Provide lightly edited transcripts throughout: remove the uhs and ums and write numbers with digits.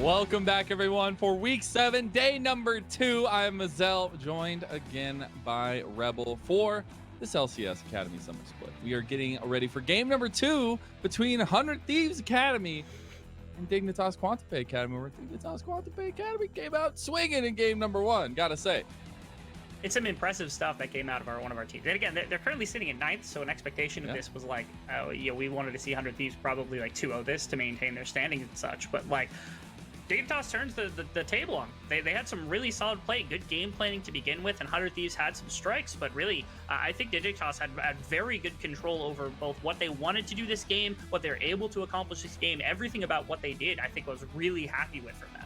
Welcome back, everyone, for week 7, day number 2. I am Mazel, joined again by Rebel for this LCS Academy Summer Split. We are getting ready for game number 2 between 100 Thieves Academy and Dignitas Quantipe Academy, where Dignitas Quantipe Academy came out swinging in game number 1, gotta say. It's some impressive stuff that came out of one of our teams. And again, they're currently sitting at 9th, so an expectation of this was like, we wanted to see 100 Thieves probably like 2-0 this to maintain their standing and such. But like, Dignitas turns the table on. They had some really solid play, good game planning to begin with, and 100 Thieves had some strikes, but really, I think Dignitas had very good control over both what they wanted to do this game, what they're able to accomplish this game, everything about what they did, I think I was really happy with from them.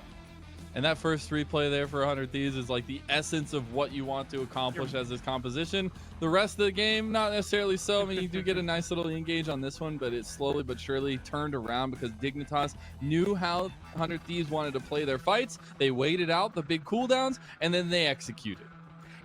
And that first replay there for 100 Thieves is like the essence of what you want to accomplish as this composition. The rest of the game, not necessarily so. I mean, you do get a nice little engage on this one, but it's slowly but surely turned around because Dignitas knew how 100 Thieves wanted to play their fights. They waited out the big cooldowns, and then they executed.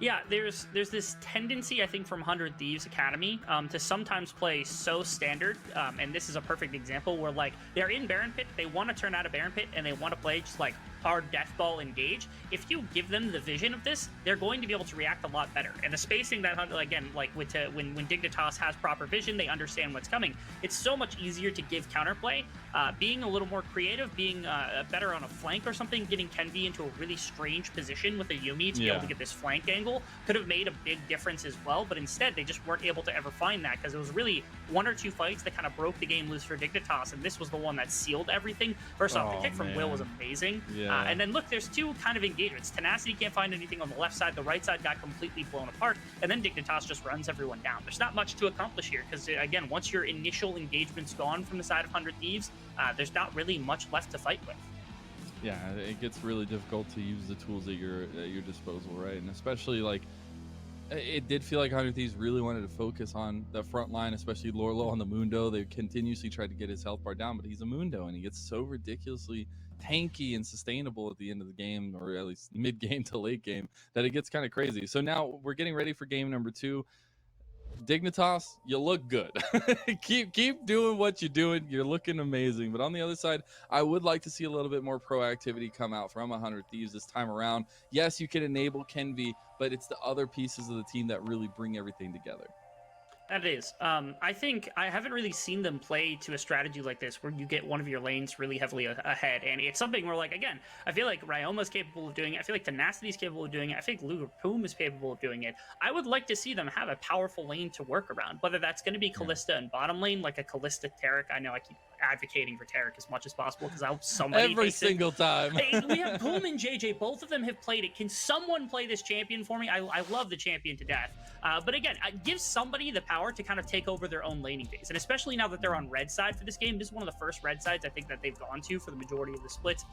Yeah, there's this tendency, I think, from 100 Thieves Academy to sometimes play so standard, and this is a perfect example where, like, they're in Baron Pit, they want to turn out a Baron Pit, and they want to play just, like, hard death ball engage. If you give them the vision of this, they're going to be able to react a lot better. And the spacing that, again, like when Dignitas has proper vision, they understand what's coming. It's so much easier to give counterplay. Being a little more creative, being better on a flank or something, getting Kenvi into a really strange position with a Yuumi to be able to get this flank angle could have made a big difference as well. But instead, they just weren't able to ever find that because it was really 1 or 2 fights that kind of broke the game loose for Dignitas, and this was the one that sealed everything. First off, the kick from Will was amazing. And then look, there's 2 kind of engagements. Tenacity can't find anything on the left side. The right side got completely blown apart. And then Dignitas just runs everyone down. There's not much to accomplish here because, again, once your initial engagement's gone from the side of 100 Thieves, there's not really much left to fight with. Yeah, it gets really difficult to use the tools at your disposal, right? And especially, like, it did feel like 100 Thieves really wanted to focus on the front line, especially Lorlo on the Mundo. They continuously tried to get his health bar down, but he's a Mundo, and he gets so ridiculously tanky and sustainable at the end of the game, or at least mid-game to late game, that it gets kind of crazy. So now we're getting ready for game number 2. Dignitas, you look good. keep doing what you're doing. You're looking amazing. But on the other side, I would like to see a little bit more proactivity come out from 100 Thieves this time around. Yes, you can enable Kenvi, but it's the other pieces of the team that really bring everything together. That is. I think I haven't really seen them play to a strategy like this where you get one of your lanes really heavily ahead. And it's something where, like, again, I feel like Ryoma's capable of doing it. I feel like Tenacity is capable of doing it. I think Lugerpoom is capable of doing it. I would like to see them have a powerful lane to work around, whether that's going to be Kalista and bottom lane, like a Kalista Taric. I know I keep advocating for Taric as much as possible because I hope somebody every single time. Hey, we have Boom and JJ. Both of them have played it. Can someone play this champion for me? I love the champion to death. But again, give somebody the power to kind of take over their own laning phase. And especially now that they're on red side for this game, this is one of the first red sides I think that they've gone to for the majority of the splits.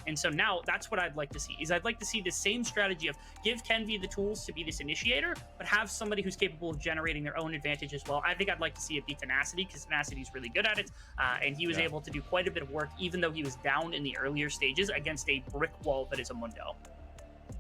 And so now that's what I'd like to see, is I'd like to see the same strategy of give Kenvi the tools to be this initiator, but have somebody who's capable of generating their own advantage as well. I think I'd like to see it be Tenacity, because Tenacity is really good at it. And he was able to do quite a bit of work, even though he was down in the earlier stages against a brick wall that is a Mundo.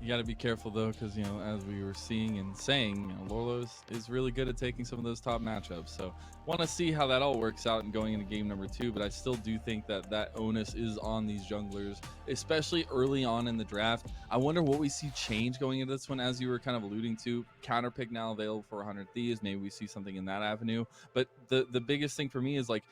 You got to be careful, though, because, as we were seeing and saying, Lorlo is really good at taking some of those top matchups. So want to see how that all works out and going into game number 2. But I still do think that onus is on these junglers, especially early on in the draft. I wonder what we see change going into this one, as you were kind of alluding to. Counter pick now available for 100 Thieves. Maybe we see something in that avenue. But the biggest thing for me is, like,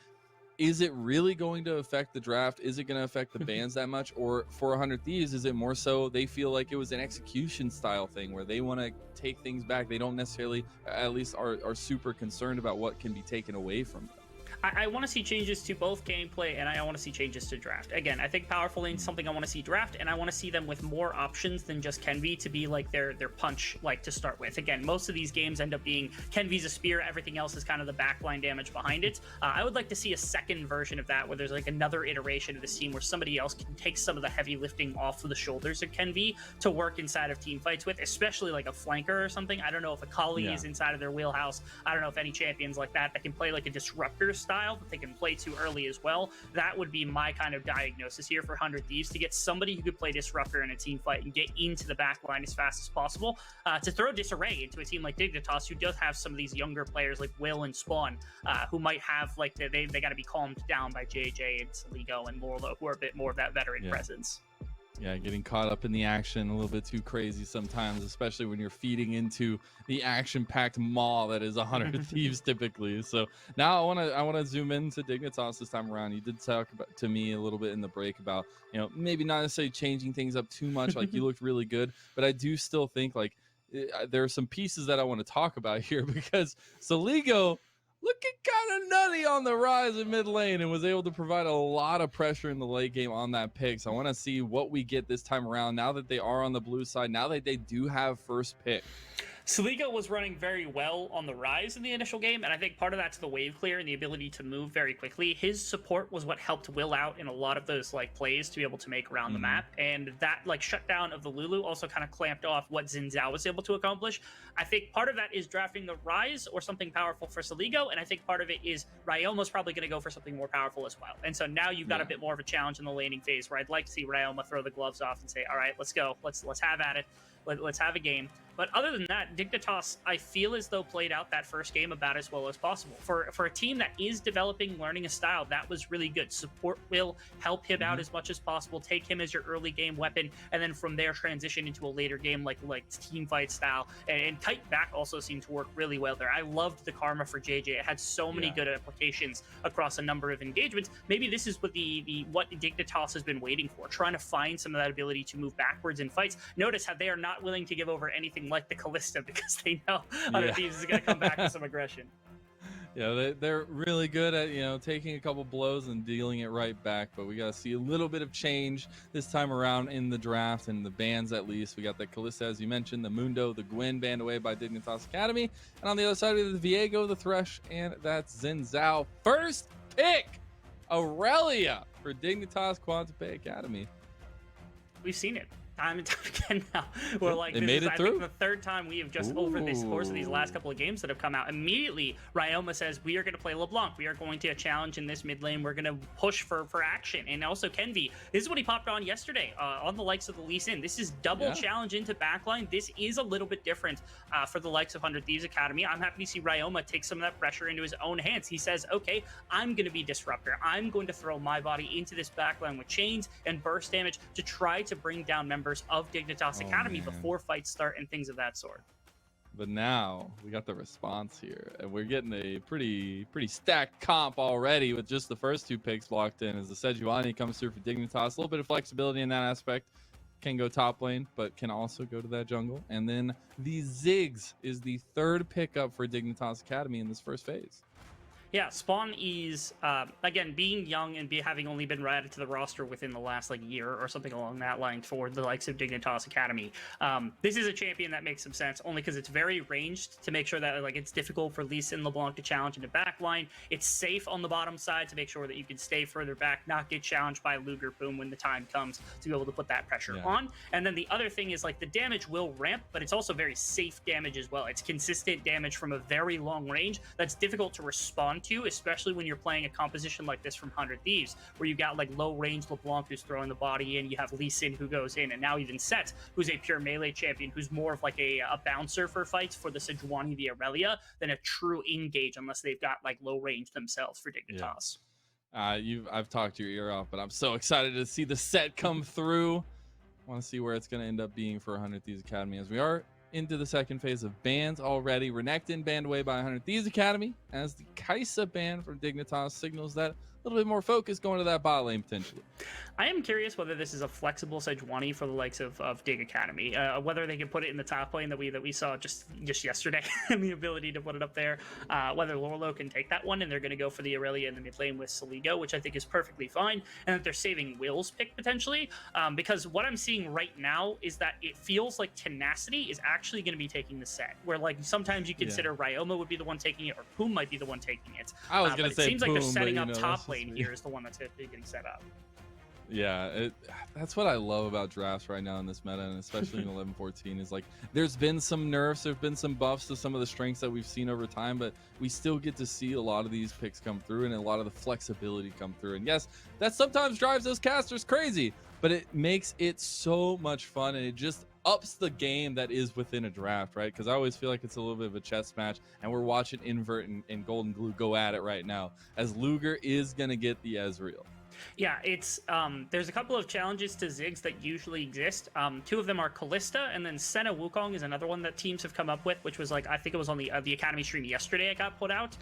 is it really going to affect the draft? Is it going to affect the bans that much? Or for 100 Thieves, is it more so they feel like it was an execution style thing where they want to take things back? They don't necessarily, at least, are super concerned about what can be taken away from them. I want to see changes to both gameplay, and I want to see changes to draft. Again, I think Powerful Lane's something I want to see draft, and I want to see them with more options than just Kenvi to be like their punch, like, to start with. Again, most of these games end up being Kenvi's a spear, everything else is kind of the backline damage behind it. I would like to see a second version of that, where there's like another iteration of this team where somebody else can take some of the heavy lifting off of the shoulders of Kenvi to work inside of team fights with, especially like a flanker or something. I don't know if Akali is inside of their wheelhouse. I don't know if any champions like that can play like a disruptor style style that they can play too early as well. That would be my kind of diagnosis here for 100 Thieves, to get somebody who could play Disruptor in a team fight and get into the back line as fast as possible, to throw disarray into a team like Dignitas, who does have some of these younger players like Will and Spawn, who might have like they got to be calmed down by JJ and Saligo and Lorlo, who are a bit more of that veteran presence. Yeah, getting caught up in the action a little bit too crazy sometimes, especially when you're feeding into the action-packed maw that is 100 Thieves typically. So now I want to zoom into Dignitas this time around. You did talk to me a little bit in the break about, you know, maybe not necessarily changing things up too much. Like, you looked really good, but I do still think like there are some pieces that I want to talk about here, because Saligo looking kind of nutty on the rise in mid lane and was able to provide a lot of pressure in the late game on that pick. So I want to see what we get this time around, now that they are on the blue side, now that they do have first pick. Saligo was running very well on the rise in the initial game, and I think part of that's the wave clear and the ability to move very quickly. His support was what helped Will out in a lot of those like plays to be able to make around the map, and that like shutdown of the Lulu also kind of clamped off what Xin Zhao was able to accomplish. I think part of that is drafting the rise or something powerful for Saligo, and I think part of it is Ryoma's probably going to go for something more powerful as well. And so now you've got a bit more of a challenge in the laning phase, where I'd like to see Ryoma throw the gloves off and say, all right, let's go, let's have at it. Let's have a game. But other than that, Dignitas, I feel as though played out that first game about as well as possible. For a team that is developing, learning a style, that was really good. Support Will, help him out as much as possible, take him as your early game weapon, and then from there transition into a later game like team fight style. And Kite back also seemed to work really well there. I loved the Karma for JJ. It had so many good applications across a number of engagements. Maybe this is what what Dignitas has been waiting for, trying to find some of that ability to move backwards in fights. Notice how they are not willing to give over anything like the Callista, because they know other Thieves is going to come back with some aggression. Yeah, they're really good at, you know, taking a couple blows and dealing it right back, but we got to see a little bit of change this time around in the draft and the bans. At least we got the Callista, as you mentioned, the Mundo, the Gwen banned away by Dignitas Academy, and on the other side we have the Viego, the Thresh, and that's Xin Zhao. First pick, Aurelia for Dignitas Quantipe Academy. We've seen it time and time again now. We're like, they this made is, it I through. think, the third time we have just over this course of these last couple of games that have come out. Immediately, Ryoma says, we are going to play LeBlanc. We are going to challenge in this mid lane. We're going to push for action. And also Kenvi, this is what he popped on yesterday on the likes of the Lee Sin. This is double challenge into backline. This is a little bit different for the likes of 100 Thieves Academy. I'm happy to see Ryoma take some of that pressure into his own hands. He says, okay, I'm going to be Disruptor. I'm going to throw my body into this backline with chains and burst damage to try to bring down members of Dignitas Academy before fights start and things of that sort. But now we got the response here, and we're getting a pretty stacked comp already with just the first two picks locked in. As the Sejuani comes through for Dignitas, a little bit of flexibility in that aspect. Can go top lane, but can also go to that jungle. And then the Ziggs is the third pickup for Dignitas Academy in this first phase. Yeah, Spawn is, again, being young and having only been added to the roster within the last, year or something along that line for the likes of Dignitas Academy. This is a champion that makes some sense, only because it's very ranged to make sure that, it's difficult for Lee Sin LeBlanc to challenge into backline. It's safe on the bottom side to make sure that you can stay further back, not get challenged by Luger Boom when the time comes to be able to put that pressure on. And then the other thing is, the damage will ramp, but it's also very safe damage as well. It's consistent damage from a very long range that's difficult to respond to, especially when you're playing a composition like this from 100 Thieves, where you got low range LeBlanc who's throwing the body in, you have Lee Sin who goes in, and now even Set, who's a pure melee champion, who's more of a bouncer for fights for the Sejuani, the Aurelia, than a true engage, unless they've got low range themselves for Dignitas. I've talked your ear off, but I'm so excited to see the Set come through. I want to see where it's going to end up being for 100 Thieves Academy, as we are into the second phase of bans already. Renekton banned away by 100 Thieves Academy, as the Kaisa ban from Dignitas signals that a little bit more focus going to that bot lane potentially. I am curious whether this is a flexible Sejuani for the likes of Dig Academy, whether they can put it in the top lane that we saw just yesterday, and the ability to put it up there, whether Lorlo can take that one, and they're going to go for the Aurelia in the mid lane with Saligo, which I think is perfectly fine, and that they're saving Will's pick potentially, because what I'm seeing right now is that it feels like Tenacity is actually going to be taking the set, where sometimes you consider Ryoma would be the one taking it, or Poom might be the one taking it. I was going to say it seems Poom, like they're setting but, up top lane here is the one that's getting set up. Yeah, that's what I love about drafts right now in this meta, and especially in 11-14, is like there's been some nerfs, there's been some buffs to some of the strengths that we've seen over time, but we still get to see a lot of these picks come through and a lot of the flexibility come through. And yes, that sometimes drives those casters crazy, but it makes it so much fun, and it just ups the game that is within a draft, right? Because I always feel like it's a little bit of a chess match, and we're watching Invert and Golden Glue go at it right now, as Luger is going to get the Ezreal. Yeah, it's there's a couple of challenges to Ziggs that usually exist. Two of them are Callista, and then Senna Wukong is another one that teams have come up with, which was like, I think it was on the Academy stream yesterday it got put out.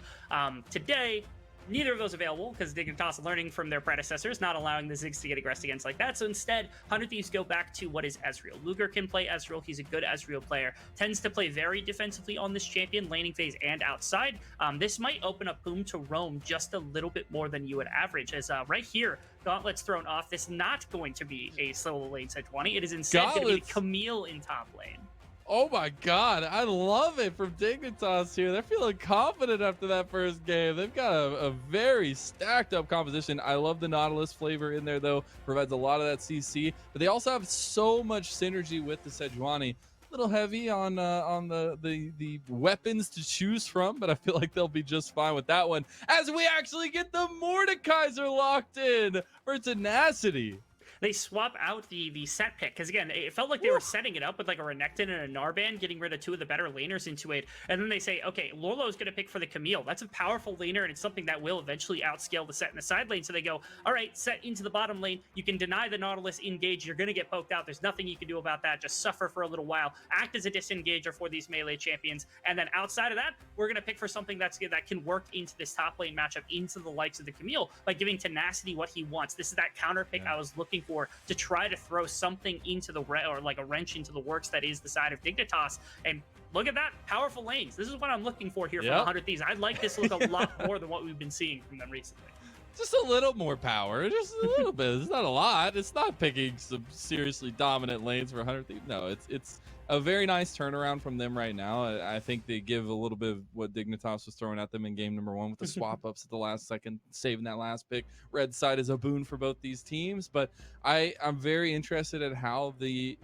Today, neither of those available because Dignitas learning from their predecessors, not allowing the Ziggs to get aggressed against like that. So instead, 100 Thieves go back to what is Ezreal. Luger can play Ezreal. He's a good Ezreal player. Tends to play very defensively on this champion, laning phase and outside. This might open up Boom to roam just a little bit more than you would average, as right here, Gauntlet's thrown off. This is not going to be a solo lane Sejuani. It is instead going to be Camille in top lane. Oh my god, I love it from Dignitas here. They're feeling confident after that first game. They've got a very stacked up composition. I love the Nautilus flavor in there, though. Provides a lot of that CC, but they also have so much synergy with the Sejuani. A little heavy on the weapons to choose from, but I feel like they'll be just fine with that one, as we actually get the Mordekaiser locked in for Tenacity. They swap out the set pick, because again, it felt like they were setting it up with like a Renekton and a Narban, getting rid of two of the better laners into it, and then they say, okay, Lorlo's going to pick for the Camille. That's a powerful laner, and it's something that will eventually outscale the set in the side lane. So they go, all right, set into the bottom lane. You can deny the Nautilus engage. You're going to get poked out. There's nothing you can do about that. Just suffer for a little while. Act as a disengager for these melee champions, and then outside of that, we're going to pick for something that can work into this top lane matchup, into the likes of the Camille, by giving Tenacity what he wants. This is that counter pick I was looking for, to try to throw something into the or like a wrench into the works that is the side of Dignitas. And look at that, powerful lanes. This is what I'm looking for here from 100 Thieves. I'd like this to look a lot more than what we've been seeing from them recently. Just a little more power, just a little bit. It's not a lot. It's not picking some seriously dominant lanes for 100 Thieves. No, it's a very nice turnaround from them right now. I think they give a little bit of what Dignitas was throwing at them in game number 1 with the swap ups at the last second, saving that last pick. Red side is a boon for both these teams, but I'm very interested at how the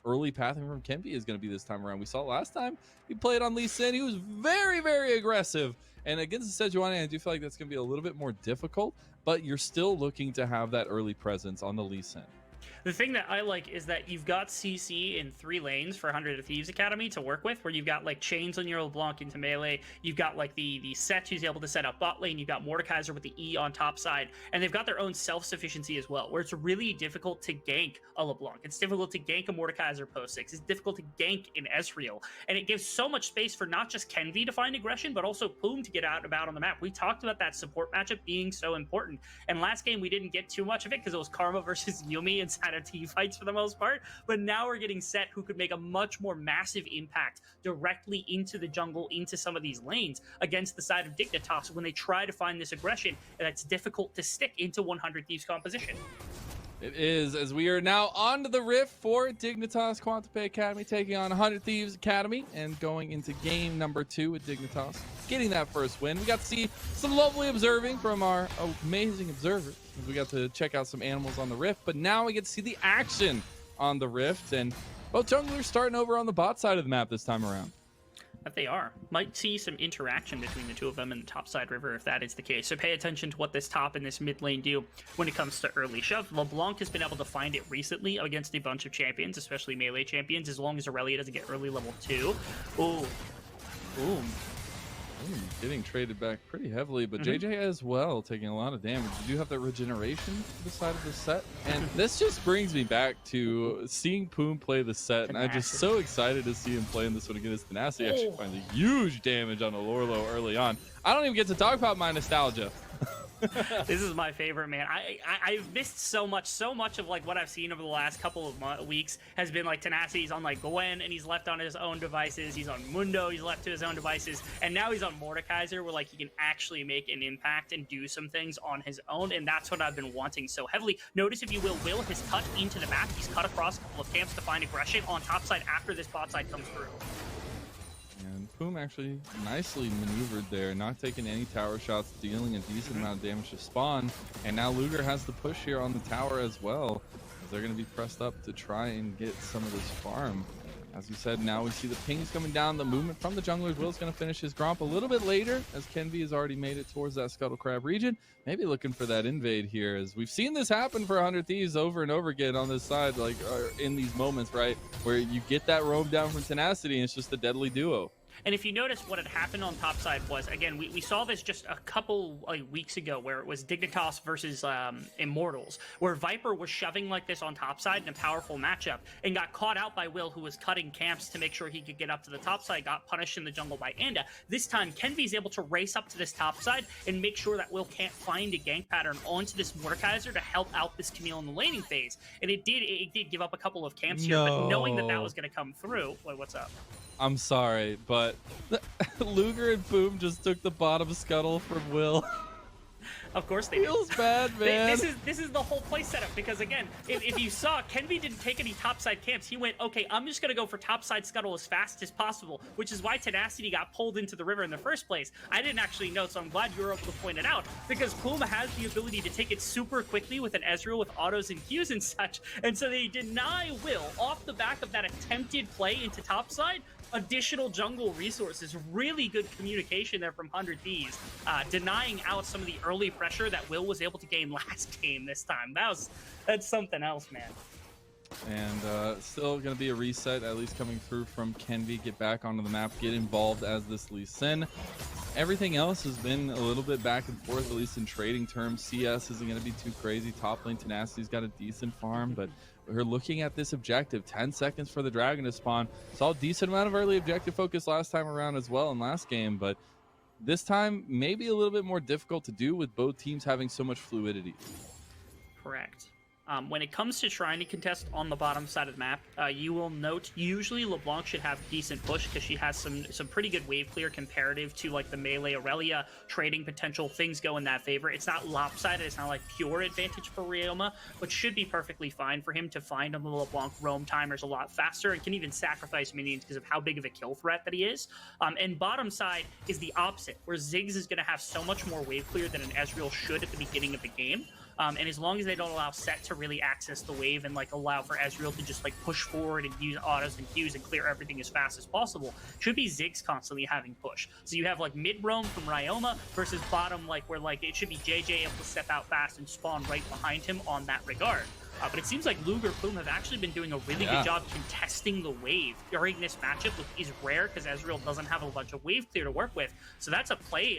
early pathing from Kempi is going to be this time around. We saw last time he played on Lee Sin. He was very, very aggressive. And against the Sejuani, I do feel like that's going to be a little bit more difficult, but you're still looking to have that early presence on the Lee Sin. The thing that I like is that you've got CC in 3 lanes for 100 Thieves Academy to work with, where you've got like chains on your LeBlanc into melee, you've got like the Set who's able to set up bot lane, you've got Mordekaiser with the E on top side, and they've got their own self-sufficiency as well, where it's really difficult to gank a LeBlanc. It's difficult to gank a Mordekaiser post 6. It's difficult to gank in Ezreal, and it gives so much space for not just Kenvi to find aggression, but also Plume to get out and about on the map. We talked about that support matchup being so important, and last game we didn't get too much of it because it was Karma versus Yumi inside of team fights for the most part, but now we're getting Set who could make a much more massive impact directly into the jungle, into some of these lanes against the side of Dignitas when they try to find this aggression that's difficult to stick into 100 Thieves composition. It is, as we are now on to the Rift for Dignitas Quantipe Academy, taking on 100 Thieves Academy and going into game number 2 with Dignitas, getting that first win. We got to see some lovely observing from our amazing observers. We got to check out some animals on the Rift, but now we get to see the action on the Rift, and both junglers starting over on the bot side of the map this time around. That they are. Might see some interaction between the two of them in the top side river if that is the case. So pay attention to what this top and this mid lane do when it comes to early shove. LeBlanc has been able to find it recently against a bunch of champions, especially melee champions, as long as Aurelia doesn't get early level 2. Ooh. Ooh. Getting traded back pretty heavily, but JJ as well taking a lot of damage. You do have that regeneration to the side of the Set, and this just brings me back to seeing Poom play the Set, and I'm just so excited to see him playing this one against Tenacity. Actually finds a huge damage on Lorlo early on. I don't even get to talk about my nostalgia. This is my favorite, man. I've missed so much of like what I've seen over the last couple of weeks has been like Tenacity's on like Gwen and he's left on his own devices. He's on Mundo, he's left to his own devices, and now he's on Mordekaiser, where like he can actually make an impact and do some things on his own, and that's what I've been wanting so heavily. Notice, if you will has cut into the map. He's cut across a couple of camps to find aggression on top side after this bot side comes through. And Poom actually nicely maneuvered there, not taking any tower shots, dealing a decent amount of damage to spawn. And now Luger has the push here on the tower as well, as they're going to be pressed up to try and get some of this farm. As you said, now we see the pings coming down, the movement from the junglers. Will's going to finish his Gromp a little bit later, as Kenvi has already made it towards that Scuttle Crab region. Maybe looking for that invade here, as we've seen this happen for 100 Thieves over and over again on this side, like in these moments, right, where you get that roam down from Tenacity and it's just a deadly duo. And if you notice, what had happened on top side was, again, we saw this just a couple weeks ago where it was Dignitas versus Immortals, where Viper was shoving like this on top side in a powerful matchup and got caught out by Will, who was cutting camps to make sure he could get up to the top side, got punished in the jungle by Anda. This time, Kenvi's able to race up to this top side and make sure that Will can't find a gank pattern onto this Mordekaiser to help out this Camille in the laning phase. And it did give up a couple of camps here, but knowing that that was going to come through, wait, what's up? I'm sorry, but Luger and Boom just took the bottom scuttle from Will. Of course they Feels bad, man. This is the whole play setup, because again, if you saw, Kenvi didn't take any topside camps. He went, okay, I'm just gonna go for topside scuttle as fast as possible, which is why Tenacity got pulled into the river in the first place. I didn't actually know, so I'm glad you were able to point it out, because Puma has the ability to take it super quickly with an Ezreal with autos and Qs and such, and so they deny Will off the back of that attempted play into topside. Additional jungle resources, really good communication there from 100 Thieves, denying out some of the early pressure that Will was able to gain last game this time. That's something else, man. And still going to be a reset, at least coming through from Kenvi. Get back onto the map, get involved as this Lee Sin. Everything else has been a little bit back and forth, at least in trading terms. CS isn't going to be too crazy. Top lane Tenacity's got a decent farm, but we're looking at this objective. 10 seconds for the dragon to spawn. Saw a decent amount of early objective focus last time around as well in last game, but this time maybe a little bit more difficult to do with both teams having so much fluidity. Correct. When it comes to trying to contest on the bottom side of the map, you will note usually LeBlanc should have decent push because she has some pretty good wave clear comparative to like the melee Aurelia trading potential. Things go in that favor. It's not lopsided. It's not like pure advantage for Ryoma, but should be perfectly fine for him to find on the LeBlanc roam timers a lot faster and can even sacrifice minions because of how big of a kill threat that he is. And bottom side is the opposite, where Ziggs is going to have so much more wave clear than an Ezreal should at the beginning of the game. And as long as they don't allow Set to really access the wave and like allow for Ezreal to just like push forward and use autos and Qs and clear everything as fast as possible, should be Ziggs constantly having push. So you have like mid roam from Ryoma versus bottom, like where like it should be JJ able to step out fast and spawn right behind him on that regard. But it seems like Luger Plume have actually been doing a really good job contesting the wave during this matchup, which is rare because Ezreal doesn't have a bunch of wave clear to work with. So that's a play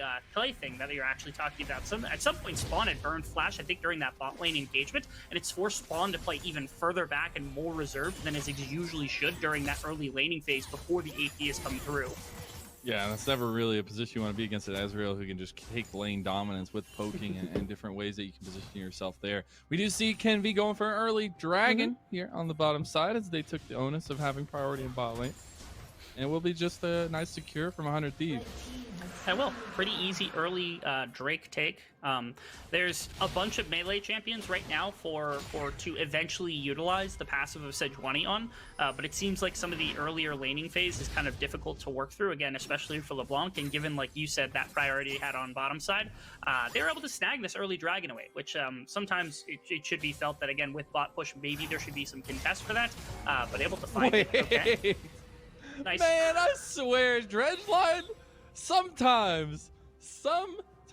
thing that you're actually talking about. At some point, Spawn had burned Flash, I think, during that bot lane engagement, and it's forced Spawn to play even further back and more reserved than as it usually should during that early laning phase before the AP has come through. Yeah, that's never really a position you want to be against an Ezreal who can just take lane dominance with poking and different ways that you can position yourself there. We do see Kenvi going for an early dragon here on the bottom side as they took the onus of having priority in bot lane. And it will be just a nice secure from 100 Thieves. I will. Pretty easy early Drake take. There's a bunch of melee champions right now to eventually utilize the passive of Sejuani on, but it seems like some of the earlier laning phase is kind of difficult to work through, again, especially for LeBlanc, and given, like you said, that priority he had on bottom side, they were able to snag this early dragon away, which sometimes it should be felt that, again, with bot push, maybe there should be some contest for that, but able to find it. Okay. Nice. Man, I swear, Dredgeline, sometimes,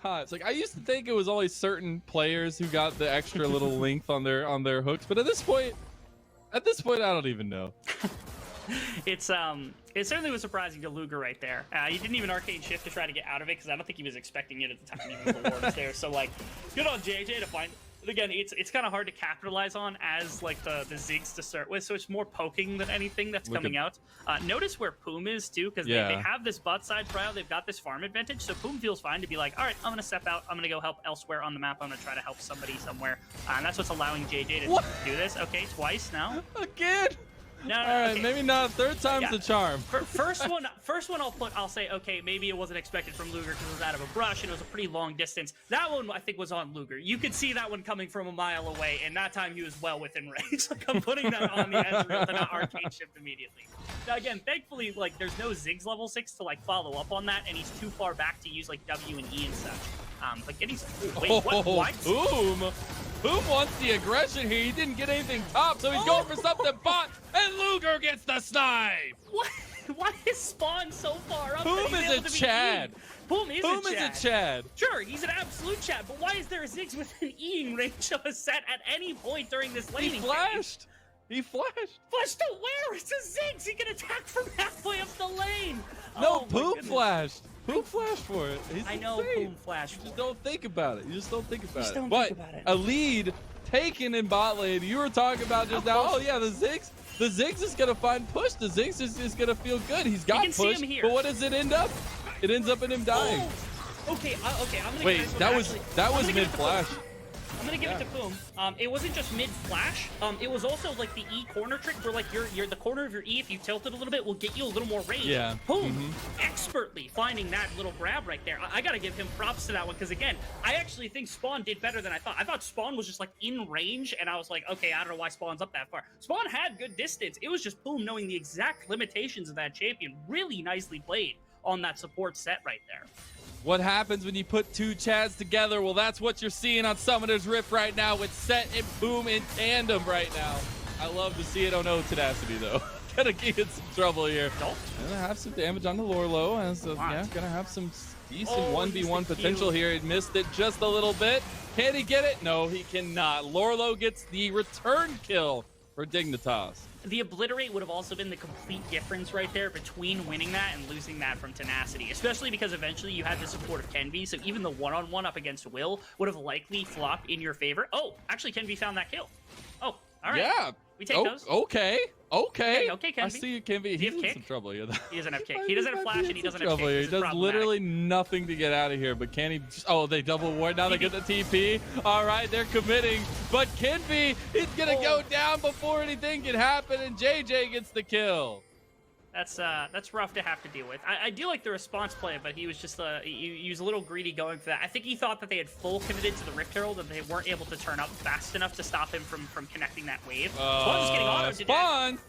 like I used to think it was only certain players who got the extra little length on their hooks, but at this point, I don't even know. It certainly was surprising to Luger right there. He didn't even arcane shift to try to get out of it because I don't think he was expecting it at the time even the ward there. So like, good on JJ to find. But again, it's kind of hard to capitalize on as like the Ziggs to start with, so it's more poking than anything that's coming out. Notice where Poom is too, because they have this bot side trial, they've got this farm advantage, so Poom feels fine to be like, all right, I'm gonna step out, I'm gonna go help elsewhere on the map, I'm gonna try to help somebody somewhere, and that's what's allowing JJ to do this. Okay, twice now. Again. No, All right, okay. maybe not. Third time's the charm. First one I'll say, okay, maybe it wasn't expected from Luger because it was out of a brush and it was a pretty long distance. That one I think was on Luger. You could see that one coming from a mile away, and that time he was well within range. Like, I'm putting that on the Ezreal to not arcade shift immediately. Now again, thankfully, like, there's no Ziggs level 6 to like follow up on that, and he's too far back to use like W and E and such. But getting wait, what? Boom wants the aggression here. He didn't get anything top, so he's going for something bot, and Luger gets the snipe. What? Why is Spawn so far up? Boom is a Chad. Boom is a Chad. Sure, he's an absolute Chad, but why is there a Ziggs with an E range of a set at any point during this laning He flashed. He flashed. Flashed to where? It's a Ziggs. He can attack from halfway up the lane. No, Boom flashed. Boom flashed for it. I know Boom flashed. You just don't think about it. You just don't think about it. But a lead taken in bot lane. You were talking about just now. Oh yeah, the Ziggs. The Ziggs is gonna find push. The Ziggs is gonna feel good. He's got push. But what does it end up? It ends up in him dying. Oh. Okay. I'm gonna. Wait, that was mid flash. I'm gonna give it to Boom. It wasn't just mid flash. It was also like the E corner trick, where like you're the corner of your E, if you tilt it a little bit, will get you a little more range. Yeah. Boom, expertly finding that little grab right there. I gotta give him props to that one, because again, I actually think Spawn did better than I thought. I thought Spawn was just like in range, and I was like, okay, I don't know why Spawn's up that far. Spawn had good distance. It was just Boom knowing the exact limitations of that champion. Really nicely played on that support set right there. What happens when you put two Chads together? Well, that's what you're seeing on Summoner's Rift right now with Set and Boom in tandem right now. I love to see it. Oh no, Tenacity though. Gonna get in some trouble here. Gonna have some damage on the Lorlo. Yeah, gonna have some decent 1v1 potential here. He missed it just a little bit. Can he get it? No, he cannot. Lorlo gets the return kill for Dignitas. The Obliterate would have also been the complete difference right there between winning that and losing that from Tenacity, especially because eventually you had the support of Kenvi, so even the one-on-one up against Will would have likely flopped in your favor. Oh, actually Kenvi found that kill. Oh, all right. Yeah. We take those. Okay, Kenvi. I see you, Kenvi. He's in some trouble here. He doesn't have kick. He doesn't have flash, and he doesn't have kick. He does literally nothing to get out of here, but can he? Oh, they double ward. Now they get the TP. All right, they're committing, but Kenvi, he's going to go down before anything can happen, and JJ gets the kill. That's rough to have to deal with. I do like the response play, but he was just he was a little greedy going for that. I think he thought that they had full committed to the Rift Herald and they weren't able to turn up fast enough to stop him from connecting that wave. Spawn's just getting auto to Spawn.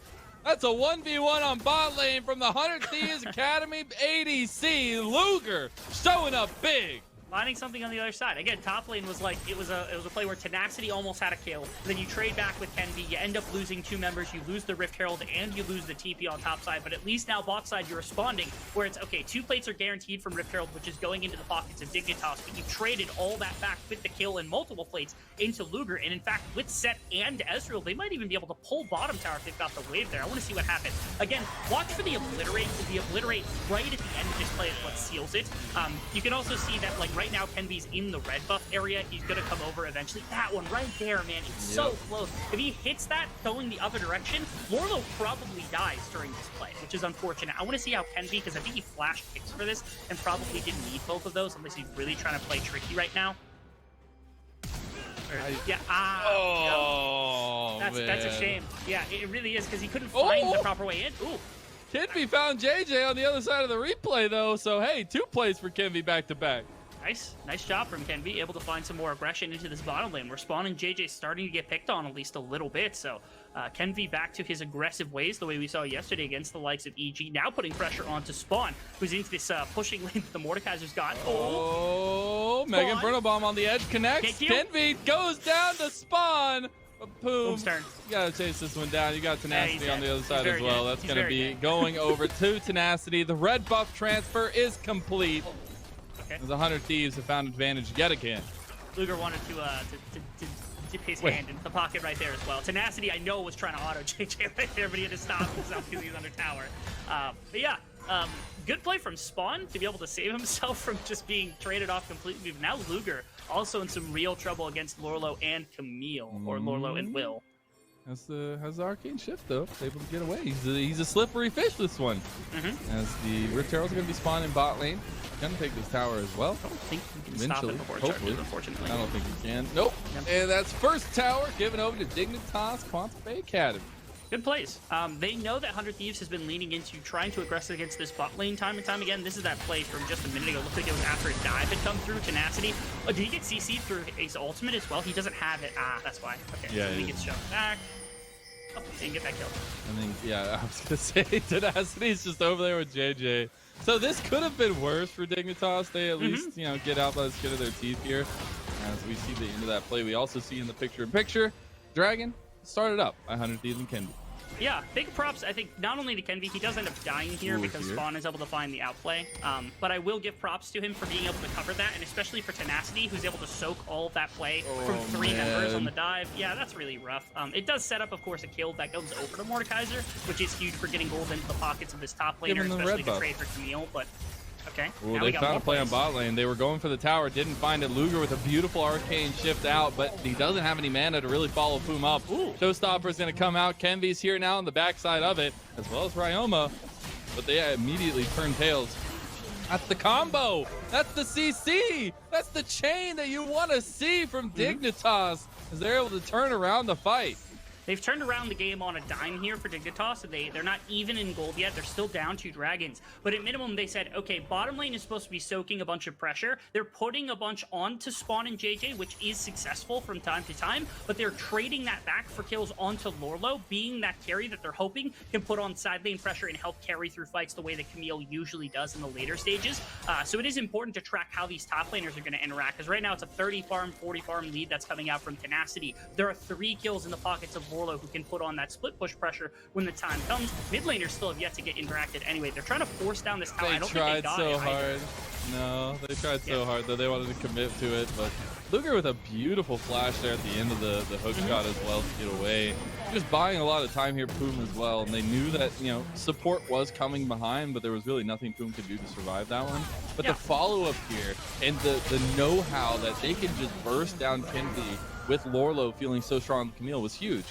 That's a 1v1 on bot lane from the 100 Thieves Academy ADC. Luger showing up big. Finding something on the other side. Again, top lane was like, it was a play where Tenacity almost had a kill. Then you trade back with Kenvi, you end up losing two members, you lose the Rift Herald, and you lose the TP on top side. But at least now bot side, you're responding, where it's, okay, 2 plates are guaranteed from Rift Herald, which is going into the pockets of Dignitas, but you traded all that back with the kill and multiple plates into Luger. And in fact, with Set and Ezreal, they might even be able to pull bottom tower if they've got the wave there. I want to see what happens. Again, watch for the Obliterate. The Obliterate right at the end of this play is what seals it. You can also see that, like, right now, Kenvi's in the red buff area. He's going to come over eventually. That one right there, man. It's so close. If he hits that going the other direction, Lorlo probably dies during this play, which is unfortunate. I want to see how Kenvi, because I think he flash kicks for this and probably didn't need both of those unless he's really trying to play tricky right now. That's a shame. Yeah, it really is, because he couldn't find the proper way in. Ooh. Kenvi found JJ on the other side of the replay, though. So, hey, 2 plays for Kenvi back-to-back. Nice job from Kenvi, able to find some more aggression into this bottom lane. Where Spawn and JJ starting to get picked on at least a little bit. So Kenvi back to his aggressive ways, the way we saw yesterday against the likes of EG. Now putting pressure onto Spawn, who's into this pushing lane that the Mordekaiser's got. Oh, Megan Bruno Bomb on the edge connects. Kenvi goes down to Spawn. Boom's turn. You gotta chase this one down. You got Tenacity on the other side as well. That's gonna be going over to Tenacity. The red buff transfer is complete. The 100 Thieves have found advantage yet again. Luger wanted to dip his hand into the pocket right there as well. Tenacity, I know, was trying to auto JJ right there, but he had to stop himself because he was under tower. But yeah, good play from Spawn to be able to save himself from just being traded off completely. But now Luger also in some real trouble against Lorlo and Camille, or Lorlo and Will. Has the arcane shift though, able to get away. He's a slippery fish, this one. As the Rift Herald's gonna be spawning bot lane. Gonna take this tower as well. I don't think he can stop it before it charges, unfortunately. I don't think he can. Nope. Yep. And that's first tower given over to Dignitas Quantum Bay Academy. Good plays. They know that 100 Thieves has been leaning into trying to aggress against this bot lane time and time again. This is that play from just a minute ago. Looked like it was after a dive had come through. Tenacity. Oh, did he get CC'd through his ultimate as well? He doesn't have it. Ah, that's why. Okay, yeah, so he gets shoved back. Oh, didn't get that kill. I think, yeah, I was going to say, Tenacity's just over there with JJ. So this could have been worse for Dignitas. They at least, you know, get out by the skin of their teeth here. As we see the end of that play, we also see in the picture-in-picture, Dragon started up by 100 Thieves and Kenby. Yeah, big props, I think, not only to Kenby, he does end up dying here because Spawn is able to find the outplay, but I will give props to him for being able to cover that, and especially for Tenacity, who's able to soak all of that play from 3 members on the dive. Yeah, that's really rough. It does set up, of course, a kill that goes over to Mordekaiser, which is huge for getting gold into the pockets of this top laner, especially to trade for Camille, but... Okay. Well, they found a play on bot lane. They were going for the tower, didn't find it. Luger with a beautiful arcane shift out, but he doesn't have any mana to really follow Poom up. Showstopper's going to come out. Kenvy's here now on the backside of it, as well as Ryoma, but they immediately turn tails. That's the combo. That's the CC. That's the chain that you want to see from Dignitas, as they're able to turn around the fight. They've turned around the game on a dime here for Dignitas, and they're not even in gold yet. They're still down 2 dragons. But at minimum, they said, okay, bottom lane is supposed to be soaking a bunch of pressure. They're putting a bunch onto Spawn and JJ, which is successful from time to time, but they're trading that back for kills onto Lorlo, being that carry that they're hoping can put on side lane pressure and help carry through fights the way that Camille usually does in the later stages. So it is important to track how these top laners are going to interact, because right now it's a 30 farm, 40 farm lead that's coming out from Tenacity. There are 3 kills in the pockets of Lorlo who can put on that split push pressure when the time comes. Mid laners still have yet to get interacted anyway. They're trying to force down this tower. I don't think they got so it hard. No, they tried so hard though. They wanted to commit to it, but Luger with a beautiful flash there at the end of the hook shot as well to get away. Just buying a lot of time here, Poom as well. And they knew that, you know, support was coming behind, but there was really nothing Poom could do to survive that one. But the follow-up here and the know-how that they can just burst down Kenby with Lorlo feeling so strong with Camille was huge.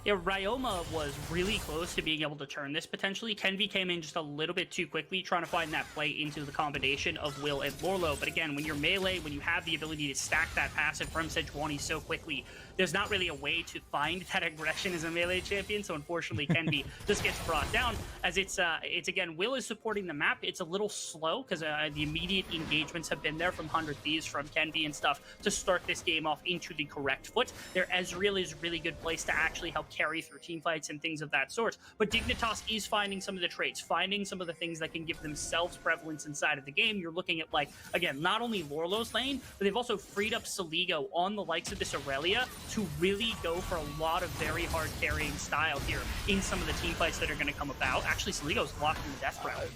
Yeah, Ryoma was really close to being able to turn this potentially. Kenby came in just a little bit too quickly, trying to find that play into the combination of Will and Lorlo. But again, when you're melee, when you have the ability to stack that passive from Sejuani so quickly, there's not really a way to find that aggression as a melee champion. So unfortunately, Kenby just gets brought down as it's again, Will is supporting the map. It's a little slow because the immediate engagements have been there from 100 Thieves, from Kenby and stuff to start this game off into the correct foot. Their Ezreal is a really good place to actually help carry through team fights and things of that sort. But Dignitas is finding some of the traits, finding some of the things that can give themselves prevalence inside of the game. You're looking at, like, again, not only Lorlo's lane, but they've also freed up Saligo on the likes of this Aurelia to really go for a lot of very hard carrying style here in some of the team fights that are going to come about. Actually, Saligo's blocking the death route.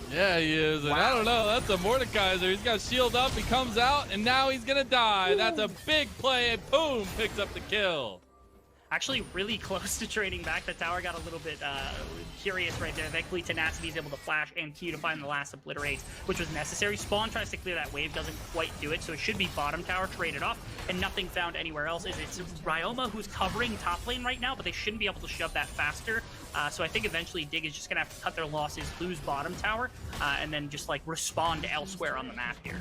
Yeah, he is. And I don't know. That's a Mordekaiser. He's got shield up. He comes out, and now he's going to die. That's a big play, and boom, picks up the kill. Actually really close to trading back. The tower got a little bit curious right there. Thankfully, Tenacity is able to flash and Q to find the last obliterate, which was necessary. Spawn tries to clear that wave, doesn't quite do it, so it should be bottom tower traded off, and nothing found anywhere else. It's Ryoma who's covering top lane right now, but they shouldn't be able to shove that faster. So I think eventually Dig is just going to have to cut their losses, lose bottom tower, and then just, like, respond elsewhere on the map here.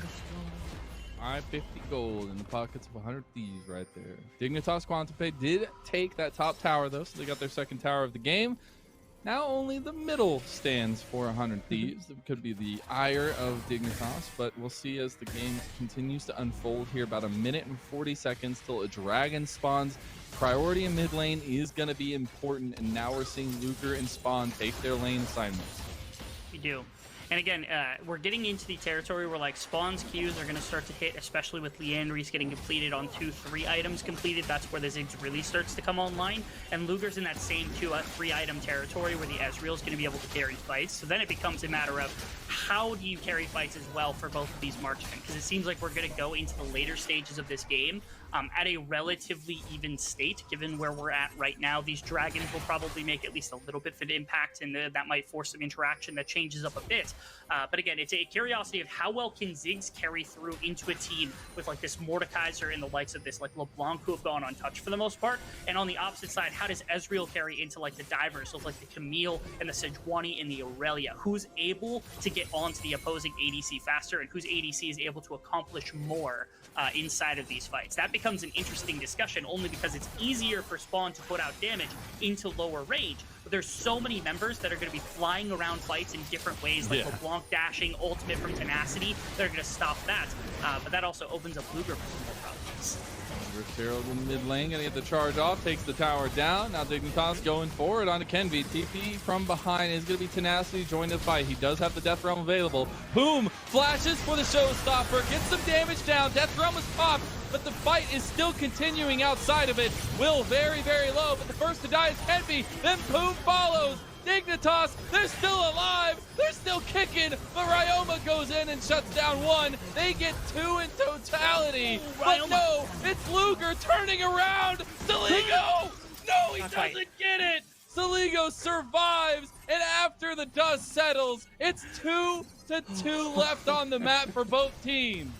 550 gold in the pockets of 100 Thieves right there. Dignitas Quantipe did take that top tower, though, so they got their second tower of the game. Now only the middle stands for 100 Thieves. It could be the ire of Dignitas, but we'll see as the game continues to unfold here. About 1 minute and 40 seconds till a dragon spawns. Priority in mid lane is going to be important, and now we're seeing Luger and Spawn take their lane assignments. We do. And again, we're getting into the territory where, like, Spawn's Qs are going to start to hit, especially with Leandry's getting completed on 2-3 items completed. That's where the Ziggs really starts to come online. And Luger's in that same 2-3 item territory where the Ezreal's going to be able to carry fights. So then it becomes a matter of how do you carry fights as well for both of these marksmen? Because it seems like we're going to go into the later stages of this game at a relatively even state, given where we're at right now. These dragons will probably make at least a little bit of an impact, and that might force some interaction that changes up a bit. But again, it's a curiosity of how well can Ziggs carry through into a team with, like, this Mordekaiser and the likes of this, like, LeBlanc, who have gone untouched for the most part. And on the opposite side, how does Ezreal carry into, like, the divers, so like the Camille and the Sejuani and the Aurelia? Who's able to get onto the opposing ADC faster, and whose ADC is able to accomplish more inside of these fights? That becomes becomes an interesting discussion, only because it's easier for Spawn to put out damage into lower range. But there's so many members that are going to be flying around fights in different ways, like LeBlanc dashing, ultimate from Tenacity. They're going to stop that. But that also opens up Luger for some more problems. Gerald in mid lane, gonna get the charge off, takes the tower down. Now Dignitas going forward onto Kenvi. TP from behind is gonna be Tenacity joining the fight. He does have the Death Realm available. Boom! Flashes for the showstopper, gets some damage down. Death Realm is popped, but the fight is still continuing outside of it. Will very, very low, but the first to die is Kenvi. Then Boom follows. Dignitas, they're still alive, they're still kicking, but Ryoma goes in and shuts down one. They get two in totality, but no, it's Luger turning around. Saligo, no, he doesn't get it. Saligo survives, and after the dust settles, it's 2-2 left on the map for both teams.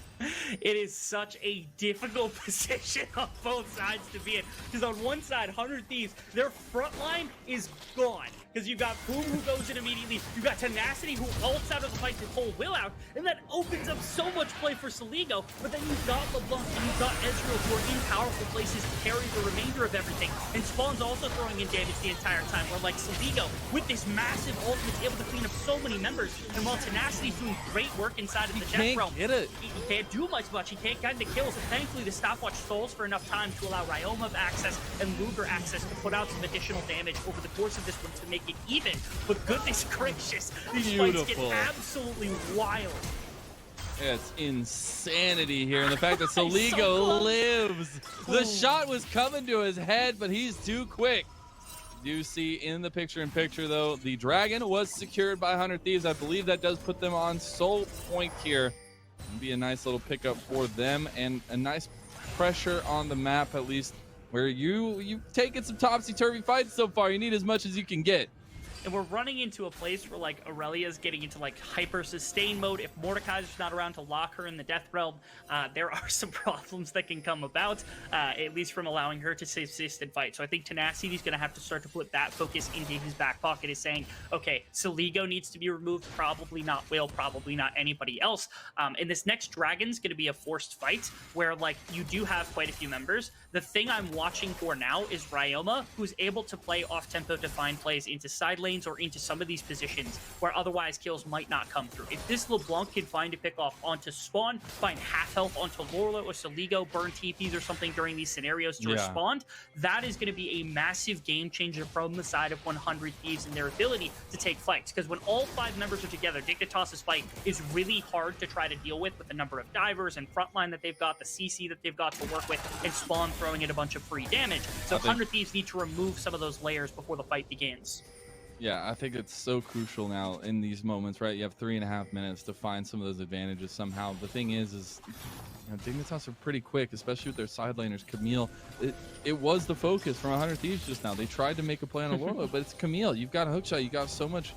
It is such a difficult position on both sides to be in. Because on one side, 100 Thieves, their front line is gone. Because you've got Boom who goes in immediately. You've got Tenacity who ults out of the fight to pull Will out. And that opens up so much play for Saligo. But then you've got LeBlanc and you've got Ezreal who are in powerful places to carry the remainder of everything. And Spawn's also throwing in damage the entire time. Where like Saligo, with this massive ultimate, is able to clean up so many members. And while Tenacity's doing great work inside of the Death Realm, he can't do much. He can't get the kills. And thankfully, the stopwatch stalls for enough time to allow Ryoma access and Luger access to put out some additional damage over the course of this one to make it even. But goodness gracious, these fights get absolutely wild. It's insanity here, and the fact that Saligo lives. The shot was coming to his head, but he's too quick. You see in the picture-in-picture, though, the dragon was secured by 100 Thieves. I believe that does put them on soul point here. It'll be a nice little pickup for them, and a nice pressure on the map, at least, where you've taken some topsy-turvy fights so far. You need as much as you can get. And we're running into a place where, like, Aurelia's getting into, like, hyper-sustain mode. If Mordekaiser's not around to lock her in the Death Realm, there are some problems that can come about, at least from allowing her to assist and fight. So I think Tenacity's going to have to start to put that focus into his back pocket, is saying, okay, Saligo needs to be removed, probably not Will, probably not anybody else. And this next Dragon's going to be a forced fight where, like, you do have quite a few members. The thing I'm watching for now is Ryoma, who's able to play off-tempo to find plays into side lanes or into some of these positions where otherwise kills might not come through. If this LeBlanc can find a pick off onto Spawn, find half health onto Lorla or Saligo, burn TPs or something during these scenarios to respond, that is going to be a massive game changer from the side of 100 Thieves and their ability to take fights. Because when all 5 members are together, Dignitas' fight is really hard to try to deal with the number of divers and frontline that they've got, the CC that they've got to work with, and Spawn throwing in a bunch of free damage. So 100 Thieves need to remove some of those layers before the fight begins. Yeah, I think it's so crucial now in these moments, right? You have 3.5 minutes to find some of those advantages somehow. The thing is Dignitas are pretty quick, especially with their side laners. Camille, it was the focus from 100 Thieves just now. They tried to make a play on Aurora, but it's Camille. You've got a hookshot. You got so much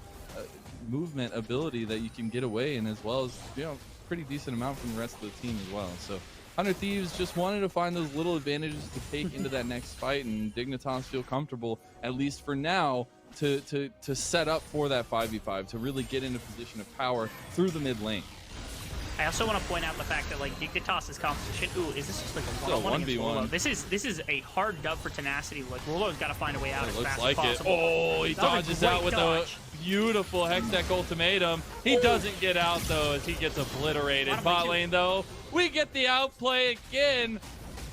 movement ability that you can get away, and as well as, you know, pretty decent amount from the rest of the team as well. So 100 Thieves just wanted to find those little advantages to take into that next fight, and Dignitas feel comfortable, at least for now, to set up for that 5v5, to really get into position of power through the mid lane. I also want to point out the fact that, like, Dignitas' composition. Ooh, is this just like a 1v1? This is a hard dub for Tenacity. Like, Rolo's got to find a way out as fast as possible. Oh, he dodges out with a beautiful Hextech ultimatum. He doesn't get out, though, as he gets obliterated. Bot lane, though, we get the outplay again.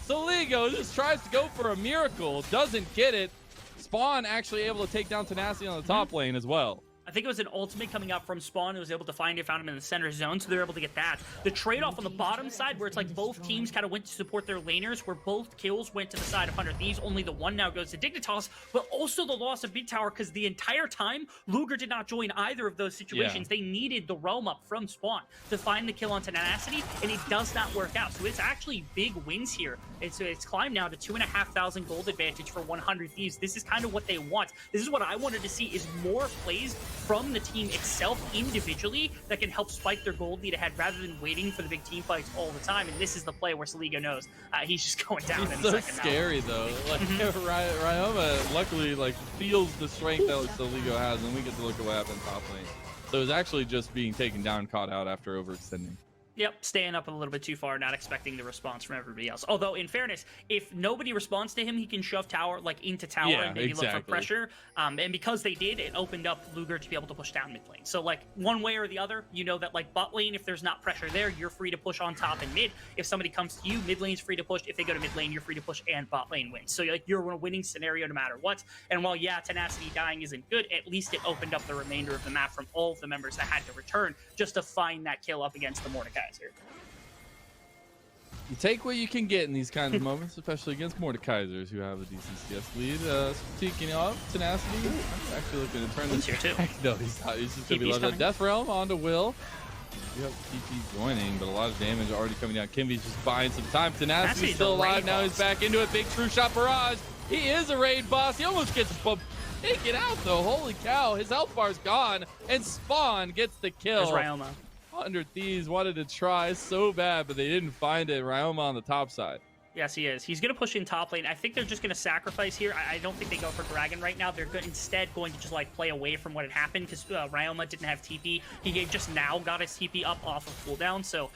Saligo just tries to go for a miracle, doesn't get it. Spawn actually able to take down Tenacity on the top lane as well. I think it was an ultimate coming out from Spawn. It was able to find it, found him in the center zone, so they're able to get that. The trade-off on the bottom side, where it's like both teams kind of went to support their laners, where both kills went to the side of 100 Thieves. Only the one now goes to Dignitas, but also the loss of mid tower, because the entire time, Luger did not join either of those situations. They needed the realm up from Spawn to find the kill on Tenacity, and it does not work out. So it's actually big wins here. And so it's climbed now to 2,500 gold advantage for 100 Thieves. This is kind of what they want. This is what I wanted to see, is more plays from the team itself individually that can help spike their gold lead ahead rather than waiting for the big team fights all the time. And this is the play where Saligo knows he's just going down any second now. It's so scary though. Like Ryoma luckily like feels the strength that Saligo has, and we get to look at what happened top lane. So it was actually just being taken down, caught out after overextending. Yep, staying up a little bit too far, not expecting the response from everybody else. Although, in fairness, if nobody responds to him, he can shove tower like into tower and maybe look for pressure. And because they did, it opened up Luger to be able to push down mid lane. So like one way or the other, you know that like bot lane, if there's not pressure there, you're free to push on top and mid. If somebody comes to you, mid lane's free to push. If they go to mid lane, you're free to push and bot lane wins. So like you're in a winning scenario no matter what. And while yeah, Tenacity dying isn't good, at least it opened up the remainder of the map from all of the members that had to return just to find that kill up against the Mordekaiser. You take what you can get in these kinds of moments, especially against Mordekaisers, who have a decent CS lead. Taking off Tenacity. I'm actually looking to turn this here too. No, he's not. He's just going to be left. Death Realm onto Will. You have TP joining, but a lot of damage already coming down. Kimby's just buying some time. Tenacity's still alive. Now he's back into it. Big true shot barrage. He is a raid boss. He almost gets bumped. Take it out, though. Holy cow. His health bar's gone, and Spawn gets the kill. There's Ryoma. 100 Thieves wanted to try so bad, but they didn't find it. Ryoma on the top side. Yes, he is. He's going to push in top lane. I think they're just going to sacrifice here. I don't think they go for Dragon right now. They're instead going to just like play away from what had happened because Ryoma didn't have TP. He just now got his TP up off of cooldown, so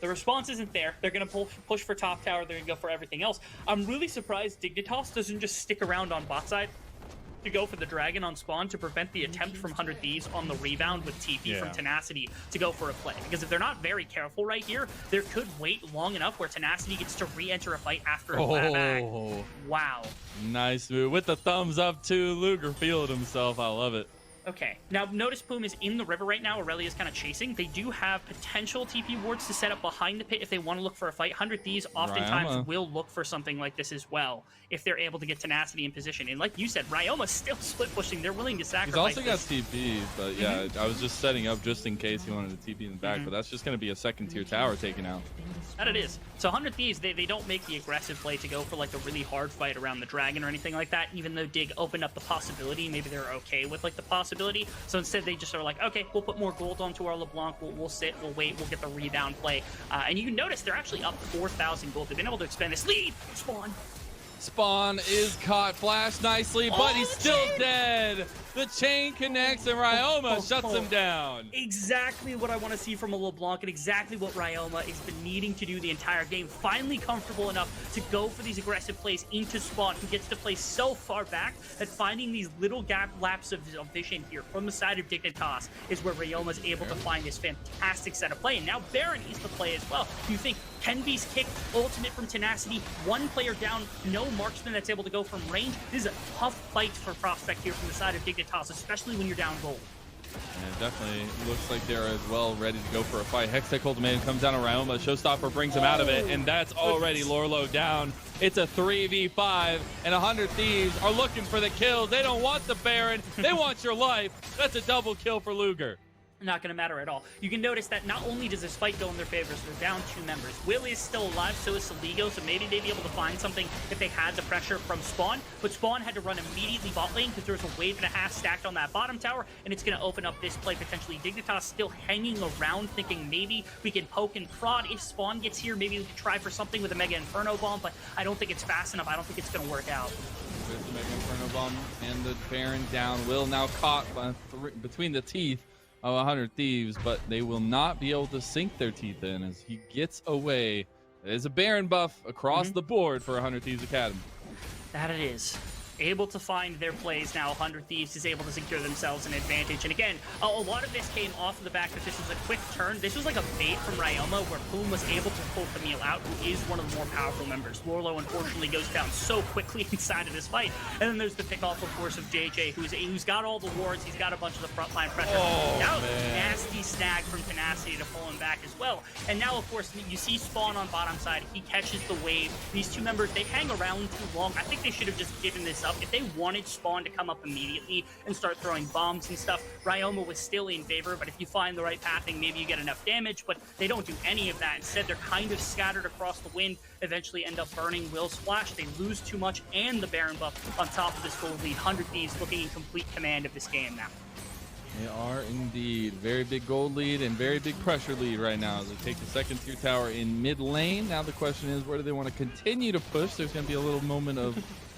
the response isn't there. They're going to push for top tower. They're going to go for everything else. I'm really surprised Dignitas doesn't just stick around on bot side to go for the Dragon on spawn to prevent the attempt from 100 Thieves on the rebound with TP from Tenacity to go for a play. Because if they're not very careful right here, they could wait long enough where Tenacity gets to re-enter a fight after a back. Wow. Nice move. With the thumbs up too. Luger fielded himself. I love it. Okay, now notice Poom is in the river right now. Aurelia is kind of chasing. They do have potential TP wards to set up behind the pit if they want to look for a fight. 100 Thieves oftentimes will look for something like this as well if they're able to get Tenacity in position. And like you said, Ryoma's still split pushing. They're willing to sacrifice. He's also got TP, but yeah, I was just setting up just in case he wanted to TP in the back, but that's just going to be a second tier tower taken out. That it is. So 100 Thieves, they don't make the aggressive play to go for like a really hard fight around the Dragon or anything like that, even though Dig opened up the possibility. Maybe they're okay with like the possibility. So instead they just are like, okay, we'll put more gold onto our LeBlanc, we'll sit, we'll wait, we'll get the rebound play. And you can notice they're actually up 4,000 gold. They've been able to expand this lead. Spawn is caught, flash nicely, but he's still dead. The chain connects and Ryoma shuts him down. Exactly what I want to see from a LeBlanc and exactly what Ryoma has been needing to do the entire game. Finally comfortable enough to go for these aggressive plays into Spawn, who gets to play so far back that finding these little laps of vision here from the side of Dignitas is where Ryoma is able to find this fantastic set of play. And now Baron needs to play as well. You think Kenby's kick, ultimate from Tenacity, one player down, no marksman that's able to go from range. This is a tough fight for Prospect here from the side of Dignitas, especially when you're down gold. And it definitely looks like they're as well ready to go for a fight. Hextech Ultimatum comes down around, but Showstopper brings him out of it, and that's already Lorlo down. It's a 3v5, and 100 Thieves are looking for the kills. They don't want the Baron. They want your life. That's a double kill for Luger. Not going to matter at all. You can notice that not only does this fight go in their favor, so they're down 2 members. Will is still alive, so is Saligo, so maybe they'd be able to find something if they had the pressure from Spawn. But Spawn had to run immediately bot lane because there's a wave and a half stacked on that bottom tower, and it's going to open up this play potentially. Dignitas still hanging around, thinking maybe we can poke and prod. If Spawn gets here, maybe we can try for something with a Mega Inferno Bomb, but I don't think it's fast enough. I don't think it's going to work out. There's the Mega Inferno Bomb and the Baron down. Will now caught between the teeth of 100 Thieves, but they will not be able to sink their teeth in as he gets away. There's a Baron buff across the board for 100 Thieves Academy. That it is. Able to find their plays now. 100 Thieves is able to secure themselves an advantage. And again, a lot of this came off of the back that this was a quick turn. This was like a bait from Ryoma where Poom was able to pull Camille out, who is one of the more powerful members. Lorlo unfortunately goes down so quickly inside of this fight. And then there's the pick-off, of course, of JJ, who's got all the wards. He's got a bunch of the frontline pressure. Now, nasty snag from Tenacity to pull him back as well. And now, of course, you see Spawn on bottom side. He catches the wave. These two members, they hang around too long. I think they should have just given this up. If they wanted Spawn to come up immediately and start throwing bombs and stuff, Ryoma was still in favor, but if you find the right pathing, maybe you get enough damage, but they don't do any of that. Instead, they're kind of scattered across the wind, eventually end up burning Will's Flash. They lose too much, and the Baron buff on top of this gold lead. 100 Thieves looking in complete command of this game now. They are indeed. Very big gold lead and very big pressure lead right now as they take the second tier tower in mid lane. Now the question is, where do they want to continue to push? There's going to be a little moment of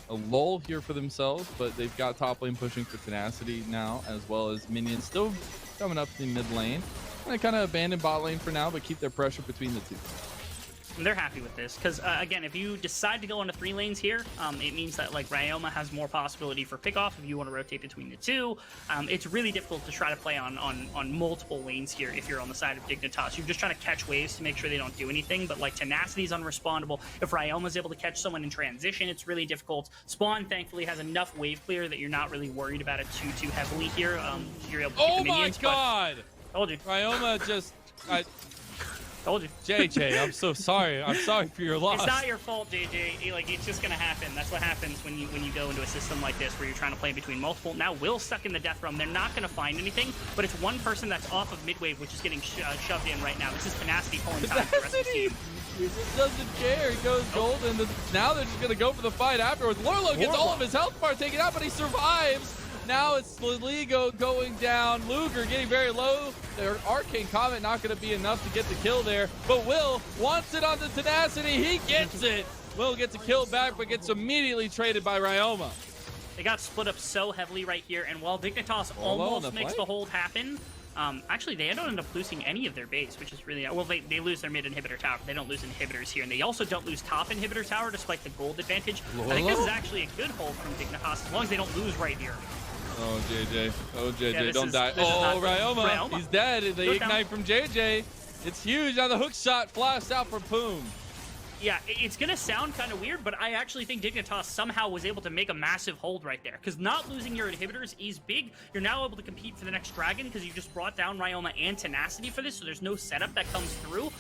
a lull here for themselves, but they've got top lane pushing for Tenacity now, as well as minions still coming up in mid lane. going to kind of abandon bot lane for now, but keep their pressure between the two. And they're happy with this because again, if you decide to go into 3 lanes here, it means that like Ryoma has more possibility for pickoff if you want to rotate between the two. It's really difficult to try to play on multiple lanes here if you're on the side of Dignitas. You're just trying to catch waves to make sure they don't do anything, but like Tenacity is unrespondable. If Ryoma's able to catch someone in transition, it's really difficult. Spawn thankfully has enough wave clear that you're not really worried about it too heavily here. You're able to keep the minions. Oh my god! Told you. Ryoma just... Told you. JJ, I'm so sorry. I'm sorry for your loss. It's not your fault, JJ. Like, it's just gonna happen. That's what happens when you go into a system like this where you're trying to play between multiple. Now Will's stuck in the death realm. They're not gonna find anything, but it's one person that's off of mid-wave, which is getting shoved in right now. This is Tenacity pulling time for the rest of the team. He just doesn't care. He goes golden. Now they're just gonna go for the fight afterwards. Lorlo gets all of his health bar taken out, but he survives. Now it's Leligo going down. Luger getting very low. Their Arcane Comment not going to be enough to get the kill there. But Will wants it on the Tenacity. He gets it. Will gets a kill back, but gets immediately traded by Ryoma. They got split up so heavily right here. And while Dignitas almost makes the hold happen, actually, they don't end up losing any of their base, which is really... Well, they lose their mid inhibitor tower. They don't lose inhibitors here. And they also don't lose top inhibitor tower despite the gold advantage. I think this is actually a good hold from Dignitas as long as they don't lose right here. Oh, JJ. Oh, JJ, yeah, don't die. Oh, Ryoma. He's dead. They ignite from JJ. It's huge. Now the hook shot flashed out from Poom. Yeah, it's going to sound kind of weird, but I actually think Dignitas somehow was able to make a massive hold right there. Because not losing your inhibitors is big. You're now able to compete for the next dragon because you just brought down Ryoma and Tenacity for this, so there's no setup that comes through.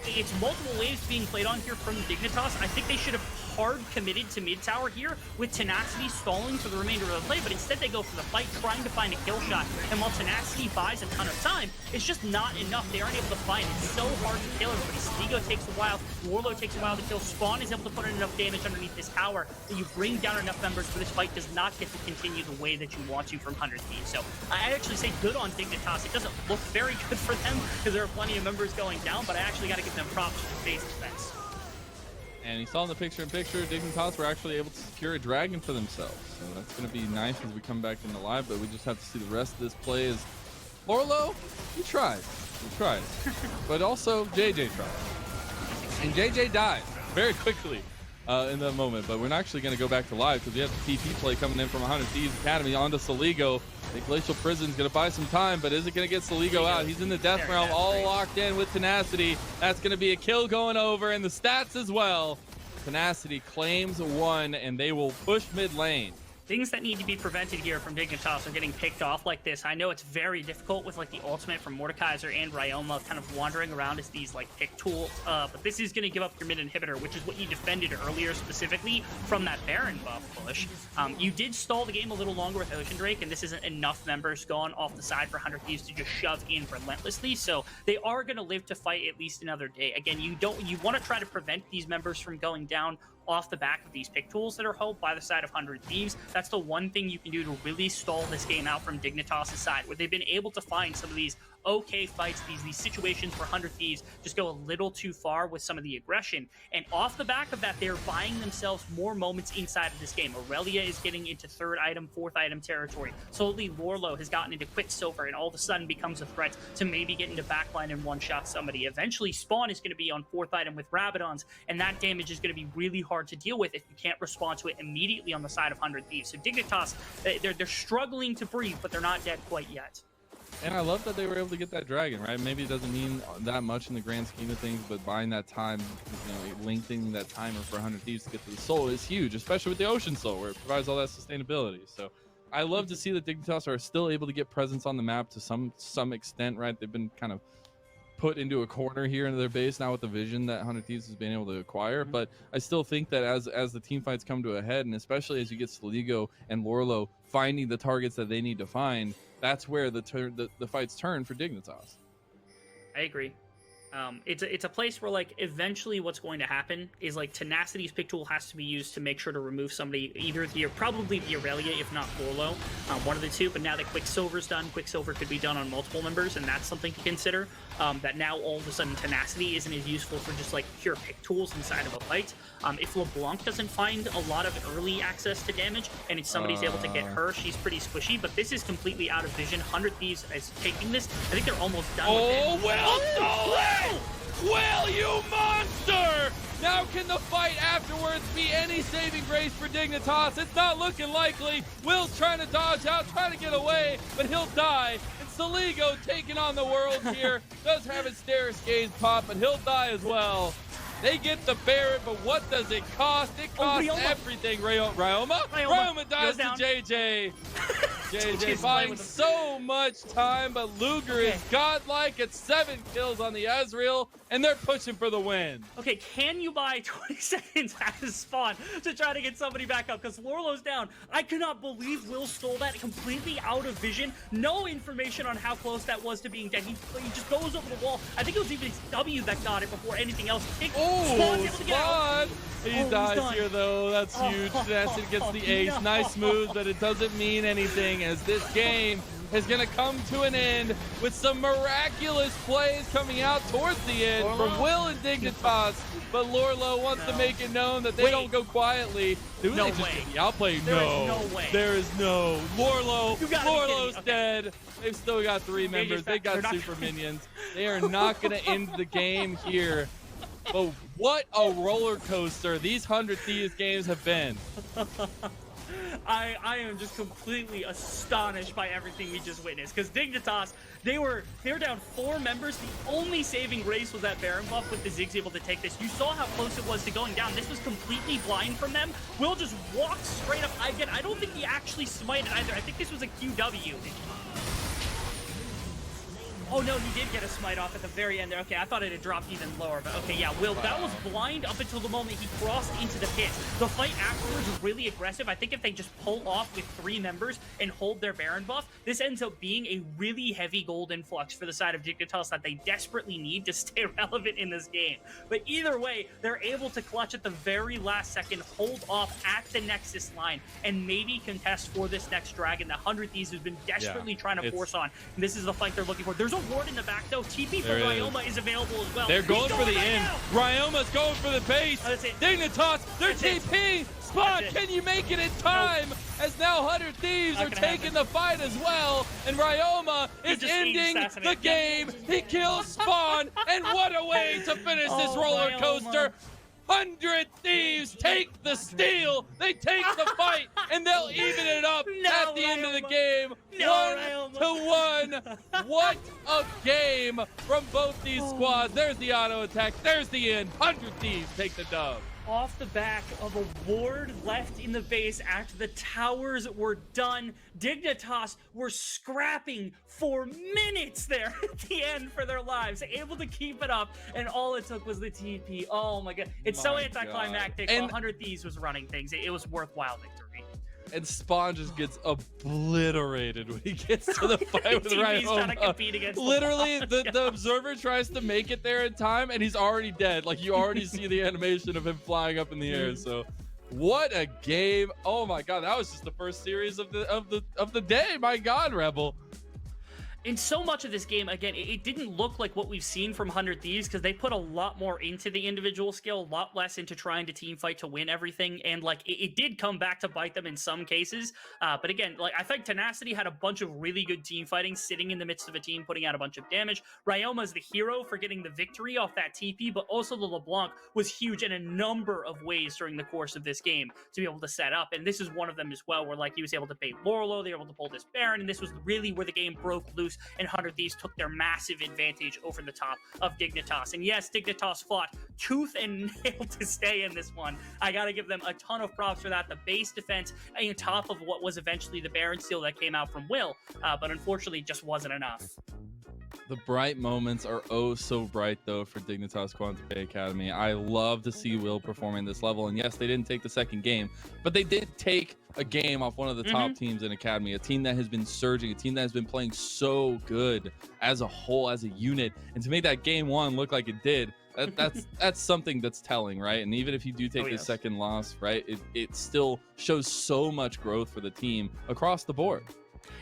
It's multiple waves being played on here from Dignitas. I think they should have hard committed to mid tower here with Tenacity stalling for the remainder of the play, but instead they go for the fight, trying to find a kill shot. And while Tenacity buys a ton of time, it's just not enough. They aren't able to find it. It's so hard to kill everybody. Sligo takes a while. Warlord takes a while to kill. Spawn is able to put in enough damage underneath this tower that you bring down enough members, but this fight does not get to continue the way that you want to from 100 Thieves. So I actually say good on Dignitas. It doesn't look very good for them because there are plenty of members going down, but I actually got to give them props for the base defense. And you saw in the picture-in-picture, Dignitas were actually able to secure a dragon for themselves. So that's going to be nice as we come back into live, but we just have to see the rest of this play as Lorlo, he tried. He tried. But also, JJ tried. And JJ died very quickly in that moment. But we're not actually going to go back to live because we have the TP play coming in from 100 Thieves Academy onto Saligo. The Glacial Prison's going to buy some time, but is it going to get Saligo out? He's in the Death Realm, all locked in with Tenacity. That's going to be a kill going over, and the stats as well. Tenacity claims 1, and they will push mid lane. Things that need to be prevented here from Dignitas are getting picked off like this. I know it's very difficult with like the ultimate from Mordekaiser and Ryoma kind of wandering around as these like pick tools, but this is going to give up your mid inhibitor, which is what you defended earlier specifically from that Baron buff push. You did stall the game a little longer with Ocean Drake, and this isn't enough members gone off the side for 100 Thieves to just shove in relentlessly, so they are going to live to fight at least another day. Again, you want to try to prevent these members from going down off the back of these pick tools that are held by the side of 100 Thieves. That's the one thing you can do to really stall this game out from Dignitas' side, where they've been able to find some of these okay fights, these situations where 100 Thieves just go a little too far with some of the aggression. And off the back of that, they're buying themselves more moments inside of this game. Aurelia is getting into 3rd item, 4th item territory. Slowly, Lorlo has gotten into Quicksilver and all of a sudden becomes a threat to maybe get into backline and one-shot somebody. Eventually, Spawn is going to be on 4th item with Rabadons, and that damage is going to be really hard to deal with if you can't respond to it immediately on the side of 100 Thieves. So Dignitas, they're struggling to breathe, but they're not dead quite yet. And I love that they were able to get that dragon, right? Maybe it doesn't mean that much in the grand scheme of things, but buying that time, lengthening that timer for 100 Thieves to get to the soul is huge, especially with the Ocean Soul, where it provides all that sustainability. So I love to see that Dignitas are still able to get presence on the map to some extent, right? They've been kind of put into a corner here into their base now with the vision that 100 Thieves has been able to acquire, but I still think that as the team fights come to a head, and especially as you get Sligo and Lorlo finding the targets that they need to find, that's where the fights turn for Dignitas. I agree. It's a place where like eventually what's going to happen is like Tenacity's pick tool has to be used to make sure to remove somebody, either probably the Aurelia, if not Lorlo, one of the two. But now that Quicksilver's done, Quicksilver could be done on multiple members, and that's something to consider. That now all of a sudden Tenacity isn't as useful for just like pure pick tools inside of a fight. If LeBlanc doesn't find a lot of early access to damage, and if somebody's able to get her, she's pretty squishy. But this is completely out of vision. 100 Thieves is taking this. I think they're almost done with it. Well stolen! Will, you monster! Now can the fight afterwards be any saving grace for Dignitas? It's not looking likely. Will's trying to dodge out, trying to get away, but he'll die. And Saligo taking on the world here. Does have his Stairs Gaze pop, but he'll die as well. They get the Baron, but what does it cost? It costs everything. Ryoma dies to JJ. JJ buying so much time, but Luger is godlike at 7 kills on the Ezreal, and they're pushing for the win. Okay, can you buy 20 seconds at his spawn to try to get somebody back up? Because Lorlo's down. I cannot believe Will stole that completely out of vision. No information on how close that was to being dead. He just goes over the wall. I think it was even his W that got it before anything else. Spawn! He dies here, though. That's huge. Tenacity gets the ace. Nice move, but it doesn't mean anything, as this game is going to come to an end with some miraculous plays coming out towards the end from Will and Dignitas. But Lorlo wants to make it known that they don't go quietly. Do no they just way. get the outplay? There is no way. There is no. Lorlo's dead. They've still got 3 members. They got super minions. They are not going to end the game here. But what a roller coaster these 100 Thieves games have been. I am just completely astonished by everything we just witnessed. Because Dignitas, they were down 4 members. The only saving grace was that Baron buff with the Ziggs able to take this. You saw how close it was to going down. This was completely blind from them. Will just walked straight up. Again, I don't think he actually smited either. I think this was a QW. Oh no, he did get a smite off at the very end there. Okay, I thought it had dropped even lower, but okay, yeah, Will, that was blind up until the moment he crossed into the pit. The fight afterwards was really aggressive. I think if they just pull off with 3 members and hold their Baron buff, this ends up being a really heavy gold influx for the side of Dignitas that they desperately need to stay relevant in this game. But either way, they're able to clutch at the very last second, hold off at the Nexus line, and maybe contest for this next dragon that 100 Thieves has been desperately trying to force on. And this is the fight they're looking for. There's a ward in the back though. TP for Ryoma is available as well. They're going for the end. Ryoma's going for the base. Dignitas, their TP. Spawn, can you make it in time? As now 100 Thieves are taking the fight as well. And Ryoma is ending the game. He kills Spawn. And what a way to finish this roller coaster. 100 Thieves take the steal. They take the fight, and they'll even it up at the end of the game. 1-1. What a game from both these squads. There's the auto attack. There's the end. 100 Thieves take the dub. Off the back of a ward left in the base after the towers were done, Dignitas were scrapping for minutes there at the end for their lives, able to keep it up, and all it took was the TP. Oh my god. It's so anticlimactic. And 100 Thieves was running things. It was worthwhile victory. And Spawn just gets obliterated when he gets to the fight with Ryoma. Literally, the observer tries to make it there in time, and he's already dead. Like, you already see the animation of him flying up in the air. So, what a game! Oh my god, that was just the first series of the day. My god, Rebel. In so much of this game, again, it didn't look like what we've seen from 100 Thieves because they put a lot more into the individual skill, a lot less into trying to team fight to win everything, and like it did come back to bite them in some cases. But again, like I think Tenacity had a bunch of really good team fighting, sitting in the midst of a team, putting out a bunch of damage. Ryoma's the hero for getting the victory off that TP, but also the LeBlanc was huge in a number of ways during the course of this game to be able to set up, and this is one of them as well, where like he was able to bait Lorlo, they were able to pull this Baron, and this was really where the game broke loose. And 100 Thieves took their massive advantage over the top of Dignitas. And yes, Dignitas fought tooth and nail to stay in this one. I gotta give them a ton of props for that. The base defense on top of what was eventually the Baron steal that came out from Will, but unfortunately just wasn't enough. The bright moments are oh so bright though for Dignitas Quantum Bay Academy. I love to see Will performing this level, and yes, they didn't take the second game, but they did take a game off one of the top teams in Academy, a team that has been surging, a team that has been playing so good as a whole, as a unit, and to make that game one look like it did, that's something that's telling, right? And even if you do take the second loss, right, it still shows so much growth for the team across the board.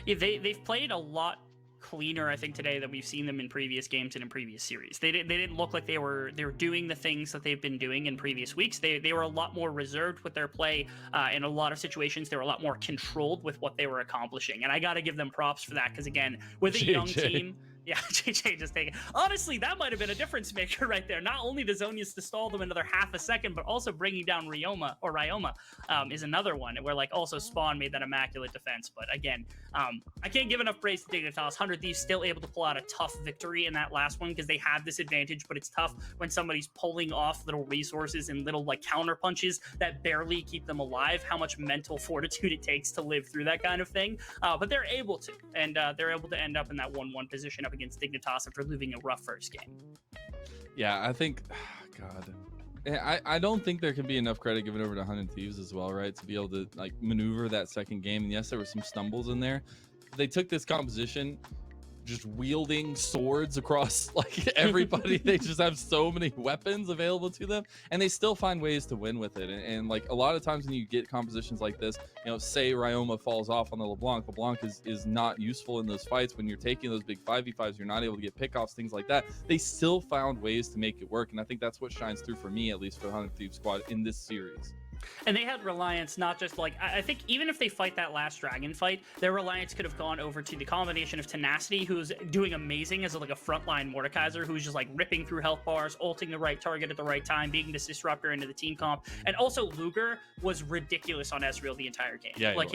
Yeah, they've played a lot cleaner, I think, today than we've seen them in previous games and in previous series. They didn't look like they were doing the things that they've been doing in previous weeks. They were a lot more reserved with their play. In a lot of situations, they were a lot more controlled with what they were accomplishing. And I got to give them props for that because, again, with a young team. Yeah, JJ just taking. Honestly, that might have been a difference maker right there. Not only the Zonias to stall them another half a second, but also bringing down Ryoma is another one where like also Spawn made that immaculate defense. But again, I can't give enough praise to Dignitas. 100 Thieves still able to pull out a tough victory in that last one because they have this advantage, but it's tough when somebody's pulling off little resources and little like counter punches that barely keep them alive. How much mental fortitude it takes to live through that kind of thing. But they're able to, and they're able to end up in that 1-1 position up against Dignitas after losing a rough first game. Yeah, I think, God, I don't think there can be enough credit given over to 100 Thieves as well, right? To be able to like maneuver that second game. And yes, there were some stumbles in there. They took this composition just wielding swords across like everybody. They just have so many weapons available to them, and they still find ways to win with it. And like a lot of times when you get compositions like this, you know, say Ryoma falls off on the LeBlanc is not useful in those fights. When you're taking those big 5v5s, you're not able to get pickoffs, things like that. They still found ways to make it work, and I think that's what shines through for me, at least for the 100 Thieves squad in this series. And they had reliance, not just like, I think even if they fight that last dragon fight, their reliance could have gone over to the combination of Tenacity, who's doing amazing as like a frontline Mordekaiser, who's just like ripping through health bars, ulting the right target at the right time, being this disruptor into the team comp. And also Luger was ridiculous on Ezreal the entire game. Yeah, like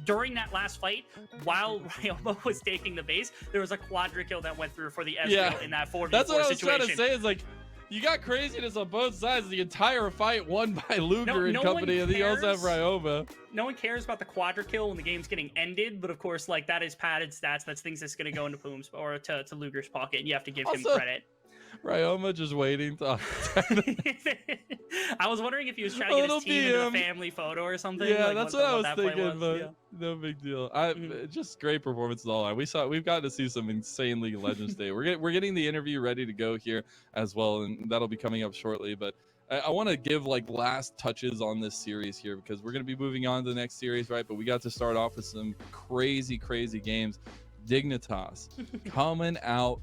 during that last fight, while Ryoma was taking the base, there was a quadra kill that went through for the Ezreal in that 4v4 That's what I was situation. trying to say, is like, you got craziness on both sides. The entire fight won by Luger and company, and you also have Ryoma. No one cares about the quadra kill when the game's getting ended, but of course, like, that is padded stats. That's things that's going to go into Poom's or to Luger's pocket, and you have to give him credit. Ryoma just waiting to I was wondering if he was trying to get his team into a family photo or something. Yeah, like that's what I was thinking, but no big deal. Just great performances all around. We've gotten to see some insane League of Legends today. We're getting the interview ready to go here as well, and that'll be coming up shortly. But I want to give like last touches on this series here, because we're going to be moving on to the next series, right? But we got to start off with some crazy games. Dignitas coming out,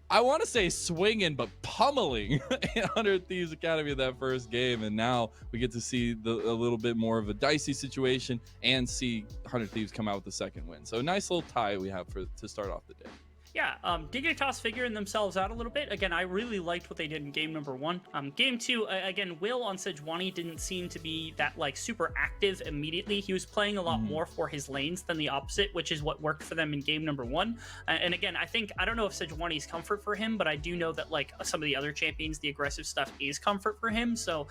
I want to say swinging, but pummeling 100 Thieves Academy in that first game. And now we get to see a little bit more of a dicey situation and see 100 Thieves come out with the second win. So a nice little tie we have to start off the day. Yeah, Dignitas figuring themselves out a little bit. Again, I really liked what they did in game number 1. Game 2, again, Will on Sejuani didn't seem to be that, like, super active immediately. He was playing a lot more for his lanes than the opposite, which is what worked for them in game number 1. And again, I don't know if Sejuani's comfort for him, but I do know that, like, some of the other champions, the aggressive stuff is comfort for him. So,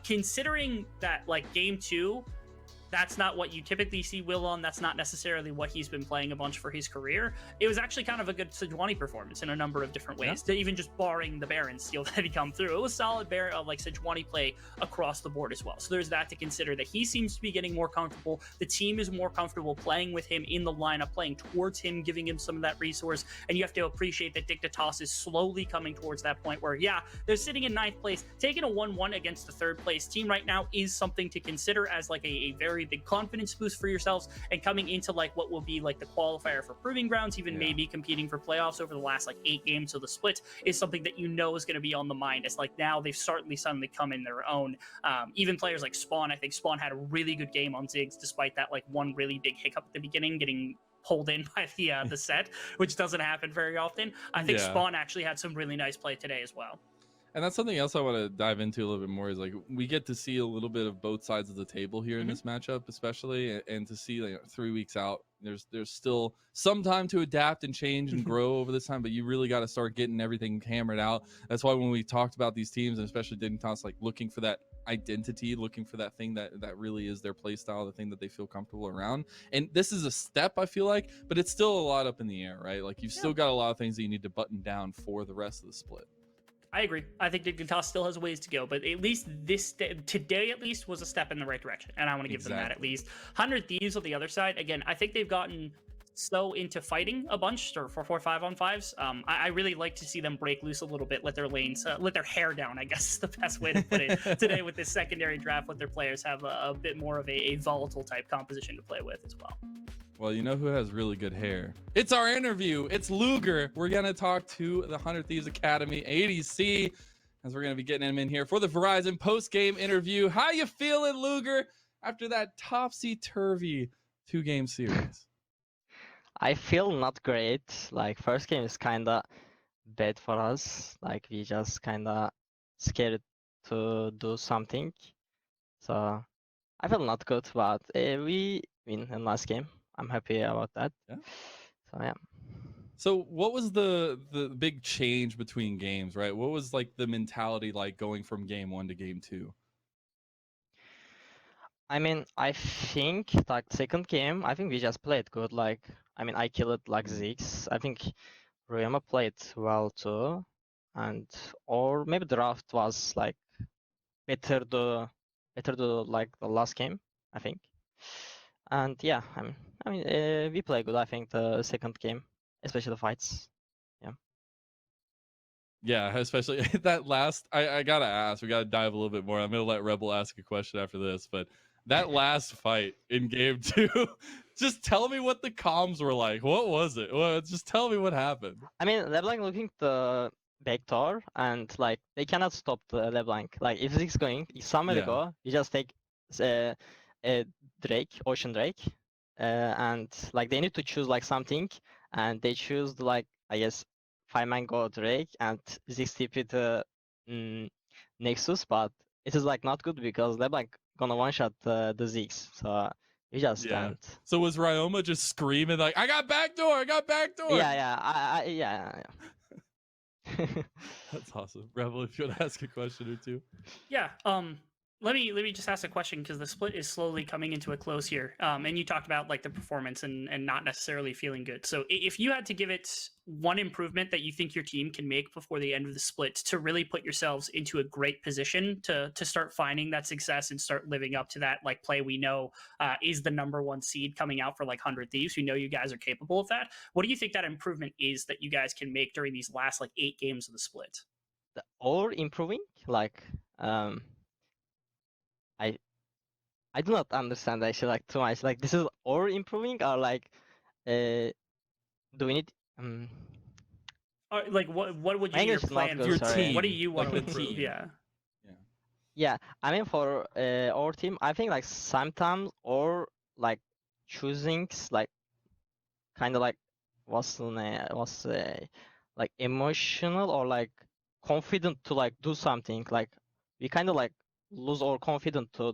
considering that, like, game 2, that's not what you typically see Will on. That's not necessarily what he's been playing a bunch for his career. It was actually kind of a good Sejuani performance in a number of different ways, to even just barring the Baron steal that he come through. It was solid Sejuani play across the board as well. So there's that to consider, that he seems to be getting more comfortable. The team is more comfortable playing with him in the lineup, playing towards him, giving him some of that resource. And you have to appreciate that Dignitas is slowly coming towards that point where, yeah, they're sitting in 9th place. Taking a 1-1 against the 3rd place team right now is something to consider as like a very big confidence boost for yourselves, and coming into like what will be like the qualifier for proving grounds, even maybe competing for playoffs over the last like 8 games. So the split is something that you know is going to be on the mind. It's like now they've suddenly come in their own. Even players like Spawn, I think Spawn had a really good game on Ziggs, despite that like one really big hiccup at the beginning, getting pulled in by the set, which doesn't happen very often. I think Spawn actually had some really nice play today as well. And that's something else I want to dive into a little bit more, is like we get to see a little bit of both sides of the table here in this matchup, especially, and to see like 3 weeks out, there's still some time to adapt and change and grow over this time, but you really got to start getting everything hammered out. That's why when we talked about these teams, and especially Dignitas, like looking for that identity, looking for that thing that really is their play style, the thing that they feel comfortable around. And this is a step, I feel like, but it's still a lot up in the air, right? Like, you've still got a lot of things that you need to button down for the rest of the split. I agree. I think Dignitas still has ways to go, but at least today at least was a step in the right direction, and I want to give them that at least. 100 Thieves on the other side, again, I think they've gotten so into fighting a bunch, or 4 5-on-5s. I really like to see them break loose a little bit, let their lanes, let their hair down, I guess is the best way to put it today with this secondary draft. Let their players have a bit more of a volatile type composition to play with as well. Well, you know who has really good hair? It's our interview. It's Luger. We're going to talk to the 100 Thieves Academy ADC, as we're going to be getting him in here for the Verizon post-game interview. How you feeling, Luger, after that topsy-turvy 2-game series? I feel not great. Like, first game is kind of bad for us. Like, we just kind of scared to do something. So I feel not good, but we win in last game. I'm happy about that. Yeah. So yeah. So what was the big change between games, right? What was like the mentality like going from game 1 to game 2? I mean, I think like second game, I think we just played good. Like, I mean, I killed like Ziggs. I think Ryoma played well too, and or maybe the draft was like better the like the last game, I think. And yeah, I mean, we play good. I think the second game, especially the fights. Yeah, especially that last. I gotta ask. We gotta dive a little bit more. I'm gonna let Rebel ask a question after this, but that last fight in game 2, just tell me what the comms were like. What was it? Well, just tell me what happened. I mean, LeBlanc looking the backdoor, and like they cannot stop the LeBlanc. Like, if it's going somewhere to go, you just take a Drake, Ocean Drake, and like they need to choose like something, and they choose like, I guess, 5-man go Drake and 6 TP to Nexus, but it is like not good because LeBlanc gonna one shot the Ziggs, so you just can't. So was Ryoma just screaming like, "I got backdoor! I got backdoor!" Yeah. That's awesome. Rebel, if you want to ask a question or two. Yeah. Let me just ask a question, because the split is slowly coming into a close here. And you talked about like the performance and not necessarily feeling good. So if you had to give it one improvement that you think your team can make before the end of the split to really put yourselves into a great position to start finding that success and start living up to that like play we know is the #1 seed coming out for like 100 Thieves. We know you guys are capable of that. What do you think that improvement is that you guys can make during these last like 8 games of the split? Or improving, like I do not understand actually like too much. Like, this is or improving, or like do we need like what would you your English is not plan good, for? sorry. What do you want Like to the improve? team. Yeah. I mean, for our team, I think like sometimes or like choosing like kind of like what's like emotional or like confident to like do something. Like, we kind of like lose our confidence to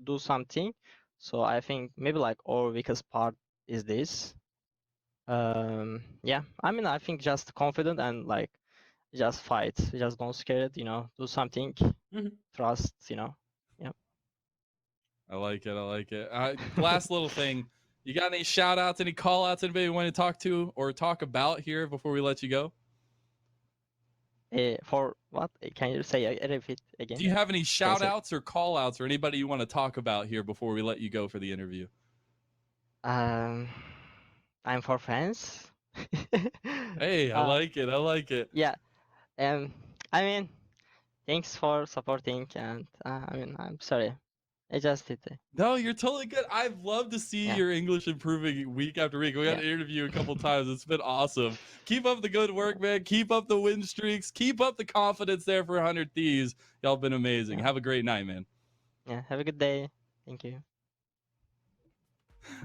do something. So I think maybe like our weakest part is this. Yeah, I mean, I think just confident and like just fight, just don't scare it, do something, trust, yeah. I like it. Last little thing. You got any shout outs, any call outs, anybody you want to talk to or talk about here before we let you go? For what? Can you say repeat again? Do you have any shout outs or call outs or anybody you want to talk about here before we let you go for the interview? I'm for fans. Hey, I like it. Yeah. I mean, thanks for supporting, and I mean, I'm sorry. I just did it. No, you're totally good. I've loved to see your English improving week after week. We got to interview a couple times. It's been awesome. Keep up the good work, man. Keep up the win streaks. Keep up the confidence there for 100 Thieves. Y'all been amazing. Have a great night, man. Yeah, have a good day. Thank you.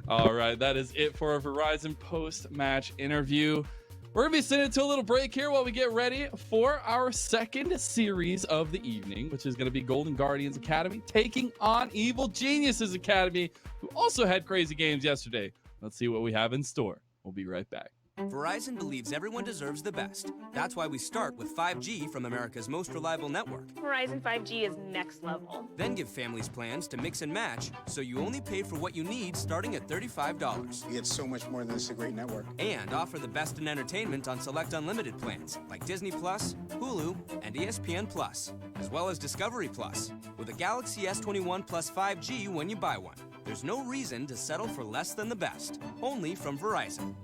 All right, that is it for our Verizon post-match interview. We're going to be sending to a little break here while we get ready for our second series of the evening, which is going to be Golden Guardians Academy taking on Evil Geniuses Academy, who also had crazy games yesterday. Let's see what we have in store. We'll be right back. Verizon believes everyone deserves the best. That's why we start with 5G from America's most reliable network. Verizon 5G is next level. Then give families plans to mix and match, so you only pay for what you need starting at $35. You get so much more than this, a great network. And offer the best in entertainment on select unlimited plans, like Disney Plus, Hulu, and ESPN Plus, as well as Discovery Plus, with a Galaxy S21 Plus 5G when you buy one. There's no reason to settle for less than the best, only from Verizon.